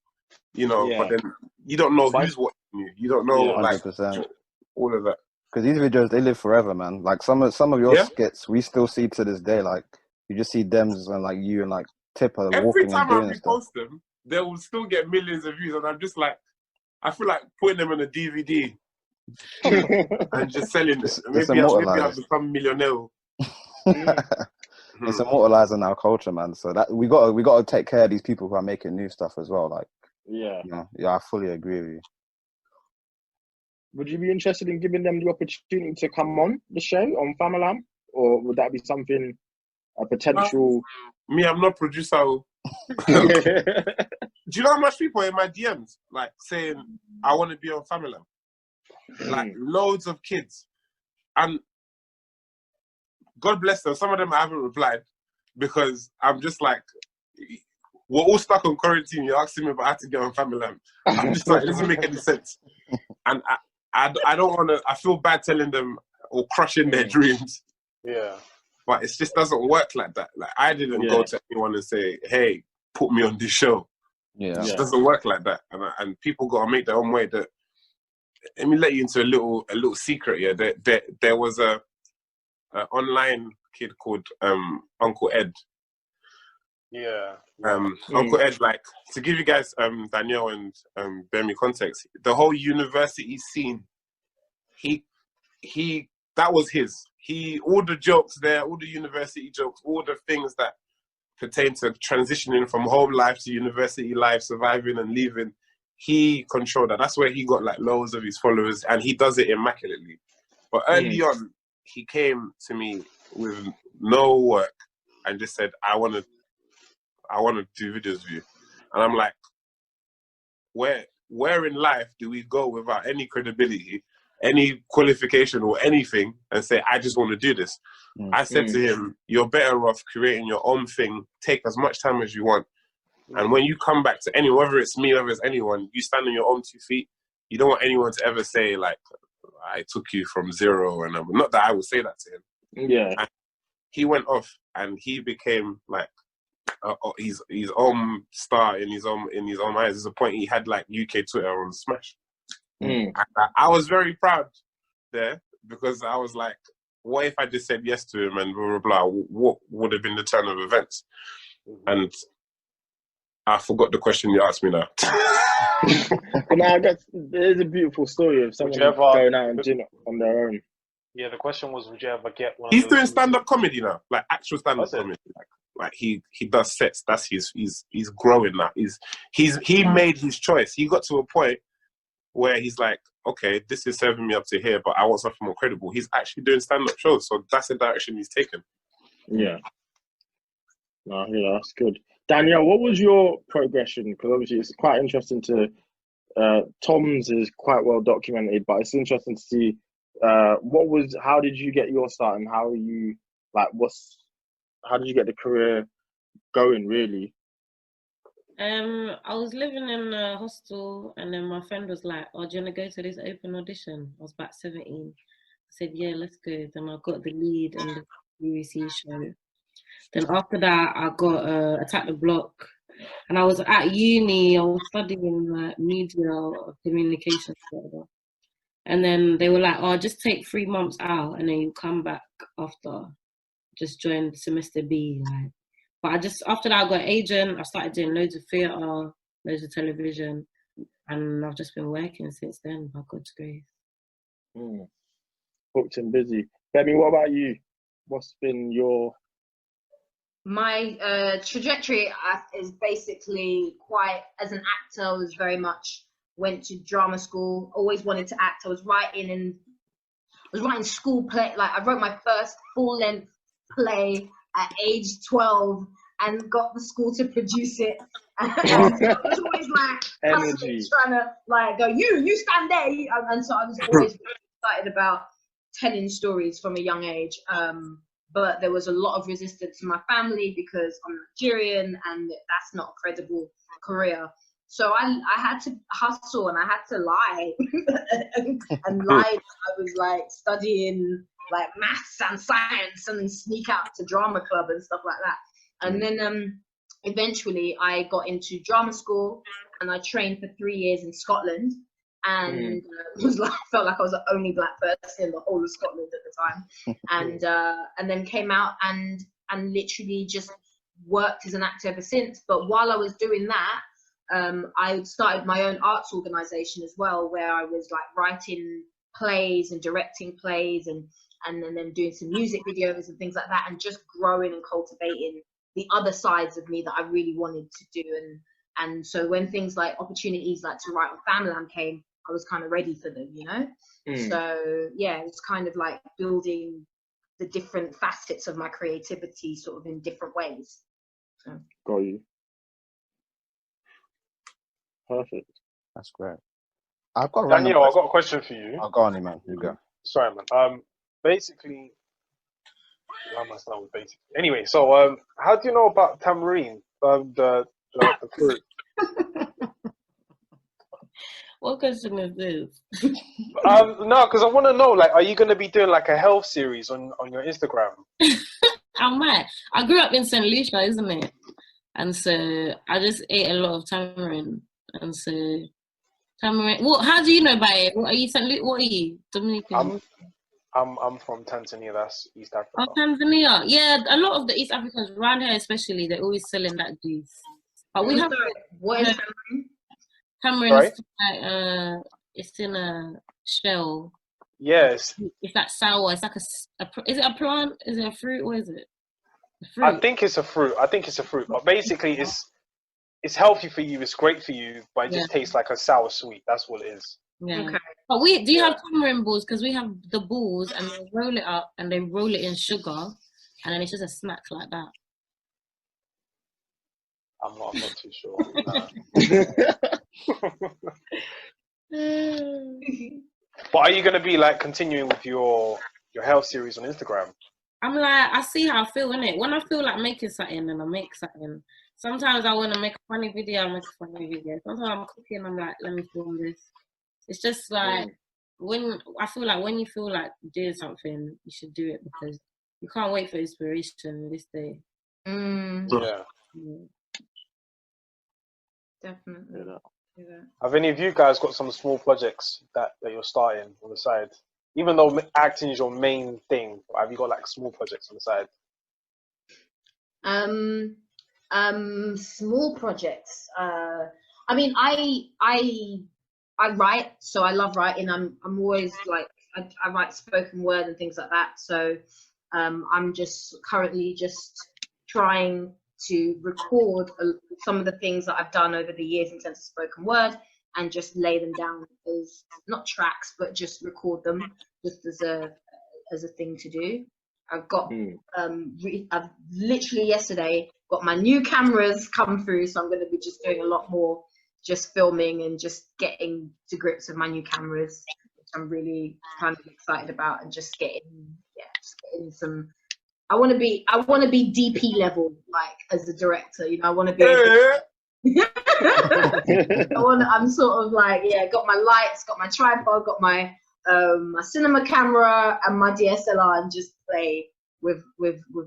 You know, but then you don't know who's watching you. You don't know, 100%. All of that. Because these videos, they live forever, man. Like some of your skits, we still see to this day. Like you just see Dems and like you and like Tipper walking and doing every time I repost them, they will still get millions of views, and I'm just like, I feel like putting them on a DVD and just selling it. Maybe I'll become a millionaire. It's immortalized in our culture, man. So that we got to take care of these people who are making new stuff as well. Like. Yeah, I fully agree with you. Would you be interested in giving them the opportunity to come on the show on Famalam, or would that be something a potential? Me, I'm not producer. Do you know how much people in my DMs like saying I want to be on Famalam? Like loads of kids, and God bless them. Some of them I haven't replied because I'm just like. We're all stuck on quarantine. You're asking me about how to get on Famalam. I'm just like, it doesn't make any sense. And I don't want to, I feel bad telling them or crushing their dreams. Yeah. But it just doesn't work like that. Like I didn't go to anyone and say, hey, put me on this show. It just doesn't work like that. And people got to make their own way. Let me let you into a little secret here. There was a online kid called Uncle Ed. Uncle Ed, like to give you guys Danielle and Demi context, the whole university scene, that was his. All the jokes there, all the university jokes, all the things that pertain to transitioning from home life to university life, surviving and leaving, he controlled that. That's where he got like loads of his followers, and he does it immaculately. But early on, he came to me with no work and just said, I want to do videos with you. And I'm like, where in life do we go without any credibility, any qualification or anything and say, I just want to do this? I said to him, you're better off creating your own thing, take as much time as you want. And when you come back to anyone, whether it's me, whether it's anyone, you stand on your own 2 feet. You don't want anyone to ever say like, I took you from zero. And not that I would say that to him. Yeah. And he went off and he became like, his own star in his own eyes. There's a point he had like UK Twitter on Smash. I was very proud there because I was like, what if I just said yes to him and blah blah blah? What would have been the turn of events? And I forgot the question you asked me now. But now I guess there's a beautiful story of someone going out and doing it on their own. Yeah, the question was, would you ever get one? He's doing stand-up comedy now, like actual stand-up comedy. Like he does sets. That's he's growing now. He made his choice. He got to a point where he's like, okay, this is serving me up to here, but I want something more credible. He's actually doing stand-up shows, so that's the direction he's taken. Yeah. No, yeah, that's good. Danielle, what was your progression? Because obviously it's quite interesting to. Tom's is quite well documented, but it's interesting to see how did you get your start and how you how did you get the career going really? I was living in a hostel, and then my friend was like, "Oh, do you want to go to this open audition?" I was about 17. I said, "Yeah, let's go." Then I got the lead in the BBC show. Then after that, I got Attack the Block, and I was at uni. I was studying like media or communications, whatever. And then they were like, "Oh, just take 3 months out, and then you come back after. Just join semester B." Like, but after that, I got an agent. I started doing loads of theatre, loads of television, and I've just been working since then, by God's grace. Booked and busy. Demi, what about you? What's been your... My trajectory is basically quite, as an actor, I was very much went to drama school, always wanted to act. I was writing school play, like I wrote my first full-length play at age 12 and got the school to produce it. And I was always like trying to like go, you stand there. And so I was always excited about telling stories from a young age. But there was a lot of resistance in my family because I'm Nigerian and that's not a credible career. So I had to hustle and I had to lie and lie. I was like studying like maths and science and then sneak out to drama club and stuff like that. And then eventually I got into drama school and I trained for 3 years in Scotland. And felt like I was the only black person in the whole of Scotland at the time, and then came out and literally just worked as an actor ever since. But while I was doing that, I started my own arts organisation as well, where I was like writing plays and directing plays, and then doing some music videos and things like that, and just growing and cultivating the other sides of me that I really wanted to do. And so when things like opportunities like to write on Famalam came, I was kind of ready for them, you know? So yeah, it's kind of like building the different facets of my creativity sort of in different ways. So. Got you. Perfect. That's great. I've got Danielle, I've got a question for you. Oh, go on, man. You go. Sorry, man. Basically, why am I starting with basically? Anyway, so how do you know about tamarind? The fruit. What question is this? No, because I want to know, like, are you going to be doing like a health series on your Instagram? I might. I grew up in St. Lucia, isn't it? And so I just ate a lot of tamarind. And so tamarind. Well, how do you know about it? What are you? What are you? Dominican? I'm from Tanzania. That's East Africa. Oh, Tanzania. Yeah, a lot of the East Africans around here, especially, they're always selling that juice. But we have. What is tamarind? Tamarind is like, it's in a shell. Yes. It's like sour. It's like is it a plant? Is it a fruit? What is it? I think it's a fruit. But basically, it's healthy for you. It's great for you, but it just tastes like a sour sweet. That's what it is. Yeah. Okay. But do you have tamarind balls? Because we have the balls, and they roll it up, and they roll it in sugar, and then it's just a snack like that. I'm not too sure. But are you going to be like continuing with your health series on Instagram? I'm like, I see how I feel, innit? When I feel like making something, then I make something. Sometimes I want to make a funny video, I make a funny video. Sometimes I'm cooking, I'm like, let me film this. It's just like, when you feel like doing something, you should do it, because you can't wait for inspiration this day. Yeah. Definitely. Yeah. Have any of you guys got some small projects that you're starting on the side? Even though acting is your main thing, have you got like small projects on the side? Small projects. I mean, I write, so I love writing. I'm always like, I write spoken word and things like that. So I'm just currently just trying to record some of the things that I've done over the years in terms of spoken word, and just lay them down as not tracks, but just record them just as a thing to do. I've got I've literally yesterday got my new cameras come through, so I'm going to be just doing a lot more just filming and just getting to grips with my new cameras, which I'm really kind of excited about, and just getting some. I want to be DP level, like, as a director, you know. I want to be able I'm sort of like, got my lights, got my tripod, got my my cinema camera and my DSLR, and just play with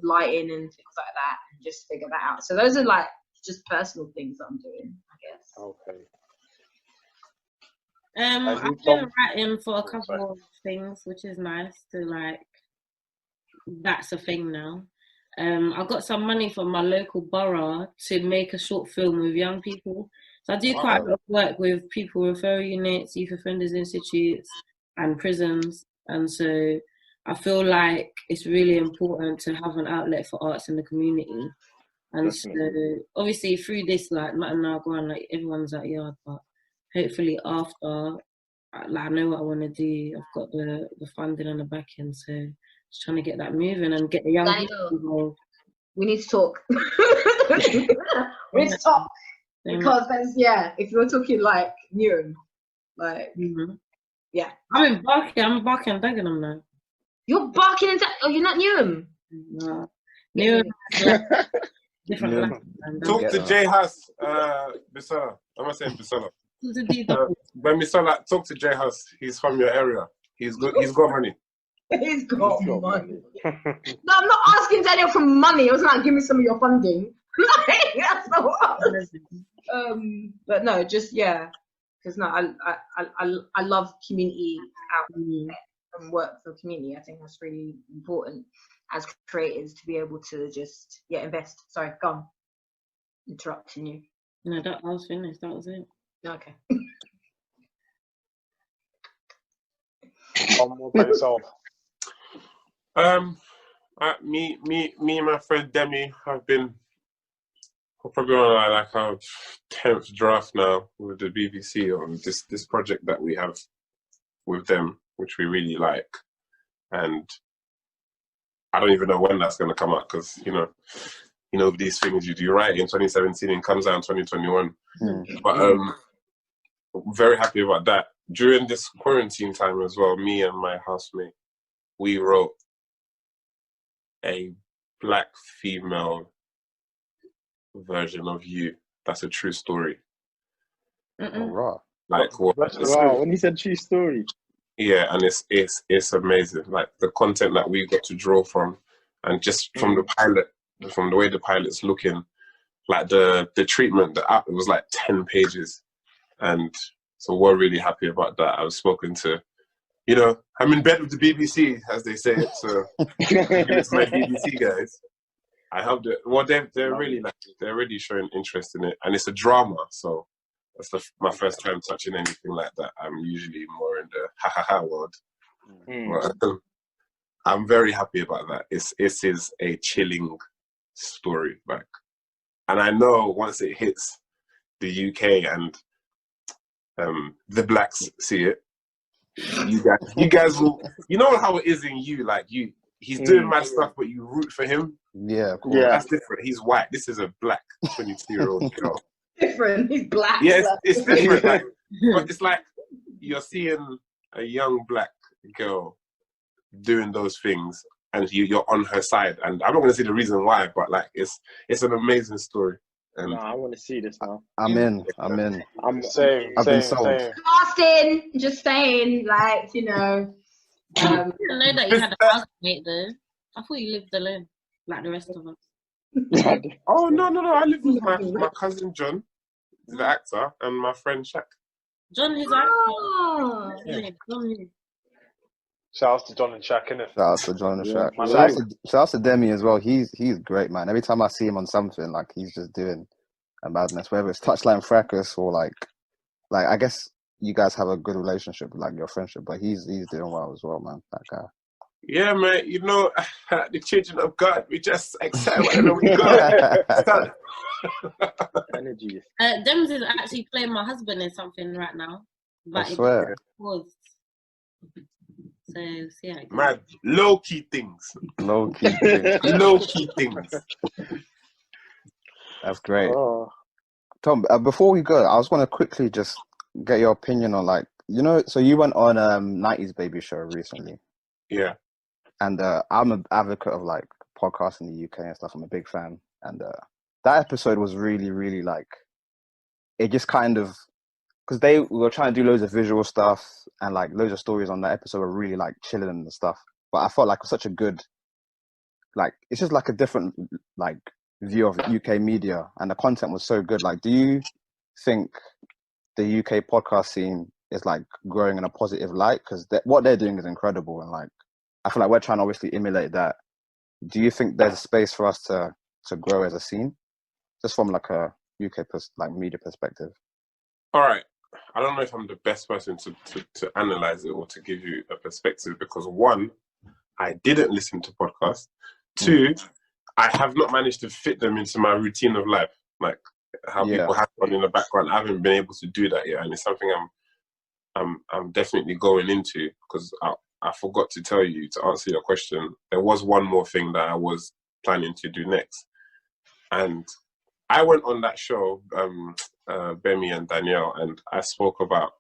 lighting and things like that, and just figure that out. So those are like just personal things that I'm doing, I guess. Okay. I've been writing for a couple of things, which is nice to like. That's a thing now. I got some money from my local borough to make a short film with young people. So I do quite a lot of work with people referral units, youth offenders institutes, and prisons. And so I feel like it's really important to have an outlet for arts in the community. And so obviously through this, like not now going, like everyone's at yard, but hopefully after, like I know what I want to do. I've got the funding and the backing, so just trying to get that moving and get the young people involved. We need to talk. We need to talk because there's if you're talking like Newham, like I'm barking and Dagenham now. You're barking and you're not Newham. No, Newham is like different. Talk to J Huss, Bisola. I'm not saying Bisola. Gbemisola, talk to J Huss. He's from your area. He's good. He's got money. He's got money. No, I'm not asking Daniel for money. It was like, give me some of your funding. That's not what I was. But no, just because I love community out and work for community. I think that's really important as creators to be able to just invest. Sorry, go on. Interrupting you. No, I was finished. That was it. Okay. One more by yourself. Me and my friend Demi have been probably on like our 10th draft now with the BBC on this project that we have with them, which we really like, and I don't even know when that's going to come out because you know these things you do right in 2017 and comes out in 2021. But very happy about that. During this quarantine time as well, me and my housemate, we wrote a black female version of you. That's a true story. Wow. Like what? Wow, when you said true story. Yeah, and it's amazing. Like the content that we got to draw from, and just from the pilot, from the way the pilot's looking, like the treatment, the app, it was like 10 pages, and so we're really happy about that. I was spoken to. I'm in bed with the BBC, as they say it. So it's my BBC guys. I helped it. Well, they're really they're really showing interest in it, and it's a drama. So that's my first time touching anything like that. I'm usually more in the ha ha ha world. But, I'm very happy about that. It is a chilling story, and I know once it hits the UK and the blacks see it. You guys will. You know how it is in you. Like he's doing mad stuff, but you root for him. Yeah, cool. Yeah. That's different. He's white. This is a black 22-year-old girl. Different. He's black. Yeah, it's different. But it's like you're seeing a young black girl doing those things, and you're on her side. And I'm not going to say the reason why, but like it's an amazing story. And I want to see this now. I'm in. I'm I've been sold. Casting, just saying, like, I didn't know that you had a housemate though. I thought you lived alone, like the rest of us. Oh no! I live with my cousin John, the actor, and my friend Shaq. John is Oh. Shout out to John and Shaq, innit? Shout out to John and Shaq. Yeah, Shout out to Demi as well. He's great, man. Every time I see him on something, like he's just doing a madness. Whether it's Touchline Fracas or like I guess you guys have a good relationship, like your friendship. But he's doing well as well, man. That guy. Yeah, man. The children of God, we just accept whatever we got. Energy. Dems is actually playing my husband in something right now. But I swear. It was. So yeah. Mad low key things. Low key things. Low key things. That's great. Oh. Tom, before we go, I was going to quickly just get your opinion on so you went on 90s Baby Show recently. Yeah. And I'm an advocate of like podcasts in the UK and stuff. I'm a big fan. And that episode was really, really it just kind of, because we were trying to do loads of visual stuff and like loads of stories on that episode were really like chilling and stuff. But I felt like it was such a good, like, it's just like a different like view of UK media, and the content was so good. Like, do you think the UK podcast scene is like growing in a positive light? Because what they're doing is incredible, and like I feel like we're trying to obviously emulate that. Do you think there's a space for us to grow as a scene, just from like a UK media perspective? All right, I don't know if I'm the best person to analyze it or to give you a perspective, because one, I didn't listen to podcasts. Two, I have not managed to fit them into my routine of life, like how people have one in the background. I haven't been able to do that yet, and it's something I'm definitely going into, because I forgot to tell you, to answer your question, there was one more thing that I was planning to do next, and I went on that show, Demi and Danielle, and I spoke about.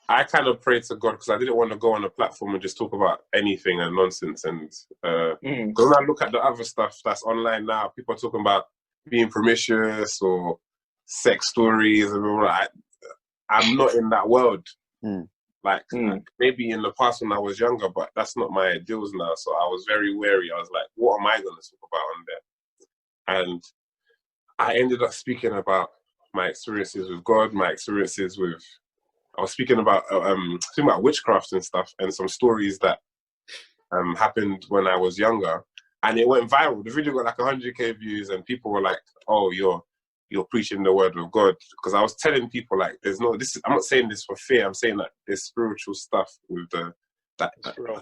I kind of prayed to God because I didn't want to go on a platform and just talk about anything and nonsense. And when I look at the other stuff that's online now, people are talking about being promiscuous or sex stories and all that. I'm not in that world. Like maybe in the past when I was younger, but that's not my ideals now. So I was very wary. I was like, what am I going to talk about on there? And I ended up speaking about my experiences with God, my experiences with. I was speaking about witchcraft and stuff, and some stories that happened when I was younger, and it went viral. The video got like 100k views, and people were like, "Oh, you're preaching the word of God." Because I was telling people like, "There's no this." I'm not saying this for fear. I'm saying that there's spiritual stuff with that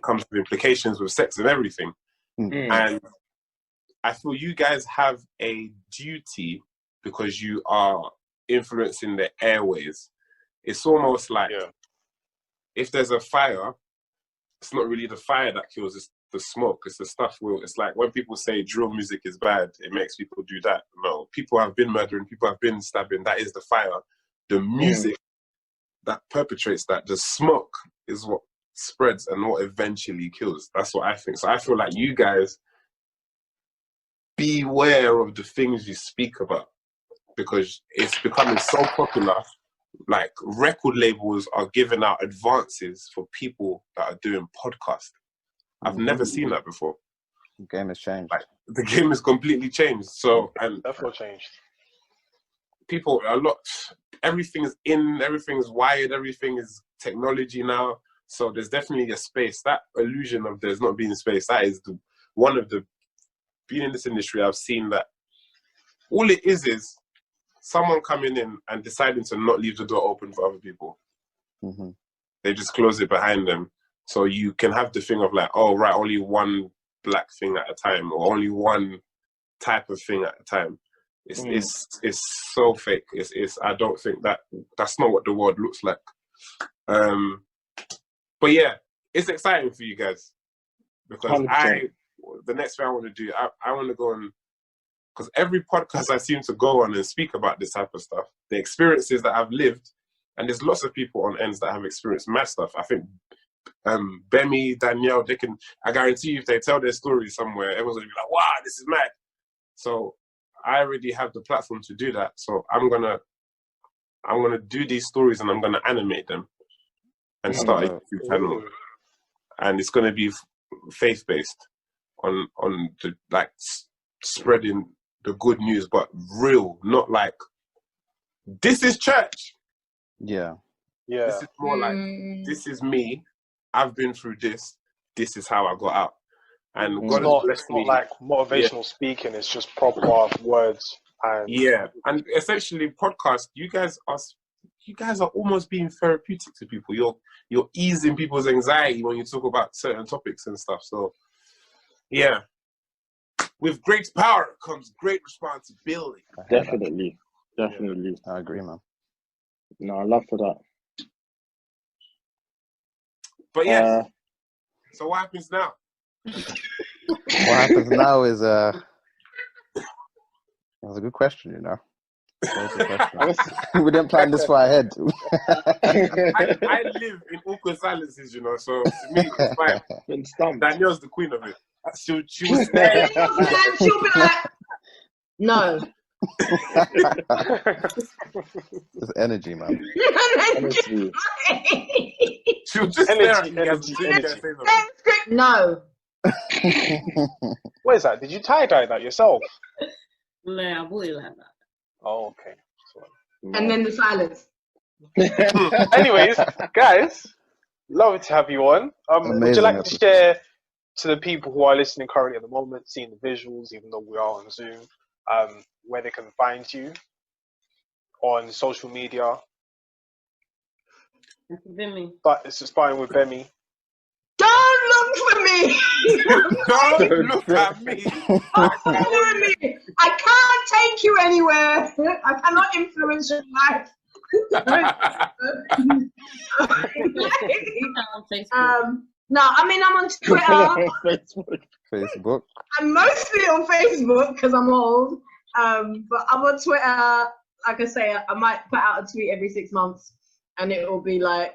comes with implications with sex and everything. And I feel you guys have a duty, because you are influencing the airways. It's almost like if there's a fire, it's not really the fire that kills, it's the smoke. It's the stuff. It's like when people say drill music is bad, it makes people do that. No, people have been murdering, people have been stabbing. That is the fire. The music that perpetrates that, the smoke, is what spreads and what eventually kills. That's what I think. So I feel like you guys beware of the things you speak about, because it's becoming so popular. Like record labels are giving out advances for people that are doing podcasts. I've never seen that before. The game has changed. Like, the game has completely changed. So, and definitely changed. People, everything's wired, everything is technology now. So there's definitely a space. That illusion of there's not being space, that is one of the, being in this industry, I've seen that all it is someone coming in and deciding to not leave the door open for other people. They just close it behind them. So you can have the thing of like, oh, right, only one black thing at a time, or only one type of thing at a time. It's so fake. I don't think that's not what the world looks like. But yeah, it's exciting for you guys, because 100%. The next thing I want to do, I want to go on, because every podcast I seem to go on and speak about this type of stuff, the experiences that I've lived, and there's lots of people on ends that have experienced mad stuff. I think Demi, Danielle, I guarantee you, if they tell their stories somewhere, everyone's gonna be like, wow, this is mad. So I already have the platform to do that. So I'm gonna do these stories, and I'm gonna animate them and start a YouTube channel. And it's gonna be faith-based on the, like, spreading the good news, but real, not like, this is church. Yeah. This is more like, this is me. I've been through this. This is how I got out. And God has blessed me. It's not like motivational speaking. It's just proper words. And essentially, podcast. You guys are almost being therapeutic to people. You're easing people's anxiety when you talk about certain topics and stuff. So, yeah. With great power comes great responsibility. Definitely. I agree, man. No, I love for that. But yeah. So what happens now? What happens now is that's a good question, you know. We didn't plan this far ahead. I live in awkward silences, you know, so to me it's fine. Danielle's the queen of it. She was She'll be like, no. It's energy, man. Honestly. She was just there. Energy. No. What is that? Did you tie-dye that yourself? No, I bought it like that. Oh, okay. And then the silence. Anyways, guys, love to have you on. Would you Amazing like to episode. share to the people who are listening currently at the moment, seeing the visuals, even though we are on Zoom, where they can find you on social media? Demi. But it's starting with Demi. Don't look for me. Don't look at me. Don't follow me. I can't take you anywhere. I cannot influence your life. On Facebook. No, I mean I'm on Twitter. Facebook. I'm mostly on Facebook because I'm old. But I'm on Twitter. Like I say, I might put out a tweet every 6 months, and it will be like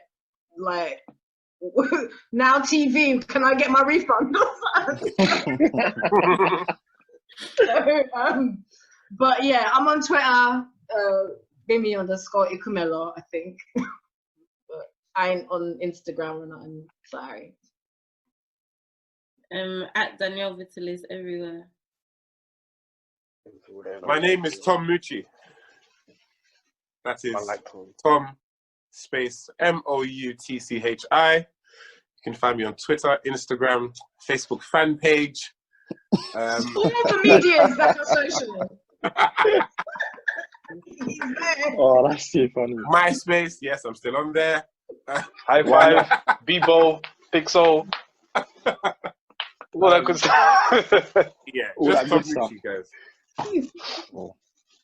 now TV. Can I get my refund? But yeah, I'm on Twitter. Gbemi_Ikumelo, I think. But I ain't on Instagram or nothing. Sorry. At Danielle Vitalis everywhere. My name is Tom Moutchi. That is Tom space Moutchi. You can find me on Twitter, Instagram, Facebook fan page. All the medias that are social. Oh, that's too funny. MySpace, yes, I'm still on there. High five, Bebo, Pixel. All that good stuff. Yeah, All just that Tom good stuff. Moutchi, guys. Oh,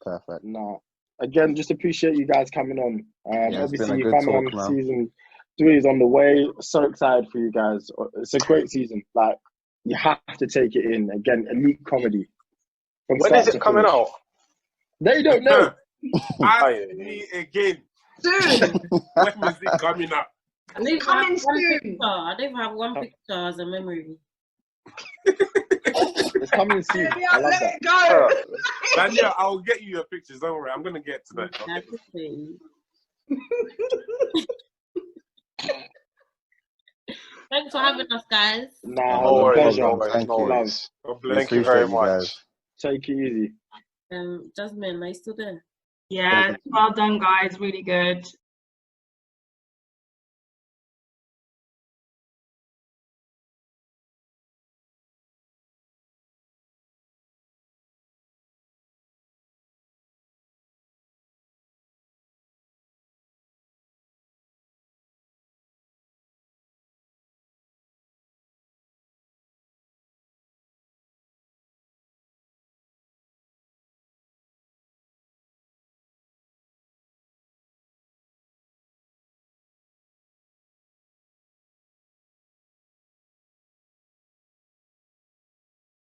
perfect. No. Again, just appreciate you guys coming on. Yeah, it's been Obviously, a good Famalam talk, man. season 3 is on the way. So excited for you guys. It's a great season. Like, you have to take it in. Again, elite comedy. From When start is it to coming finish. out? They don't know. Ask me again. Soon. When is it coming up? I don't even Coming have one soon. picture. I don't even have one picture as a memory. It's coming soon. Yeah, I love let that. it go. Danielle, I'll get you your pictures. Don't worry. I'm going to get to that. I appreciate you. Thanks for having us, guys. Nah, No worries, pleasure. no worries, Thank no you. worries. God bless. Thank you very Appreciate you much. guys. Take it easy. Jasmine, are you still there? Yeah, well done, guys. Really good.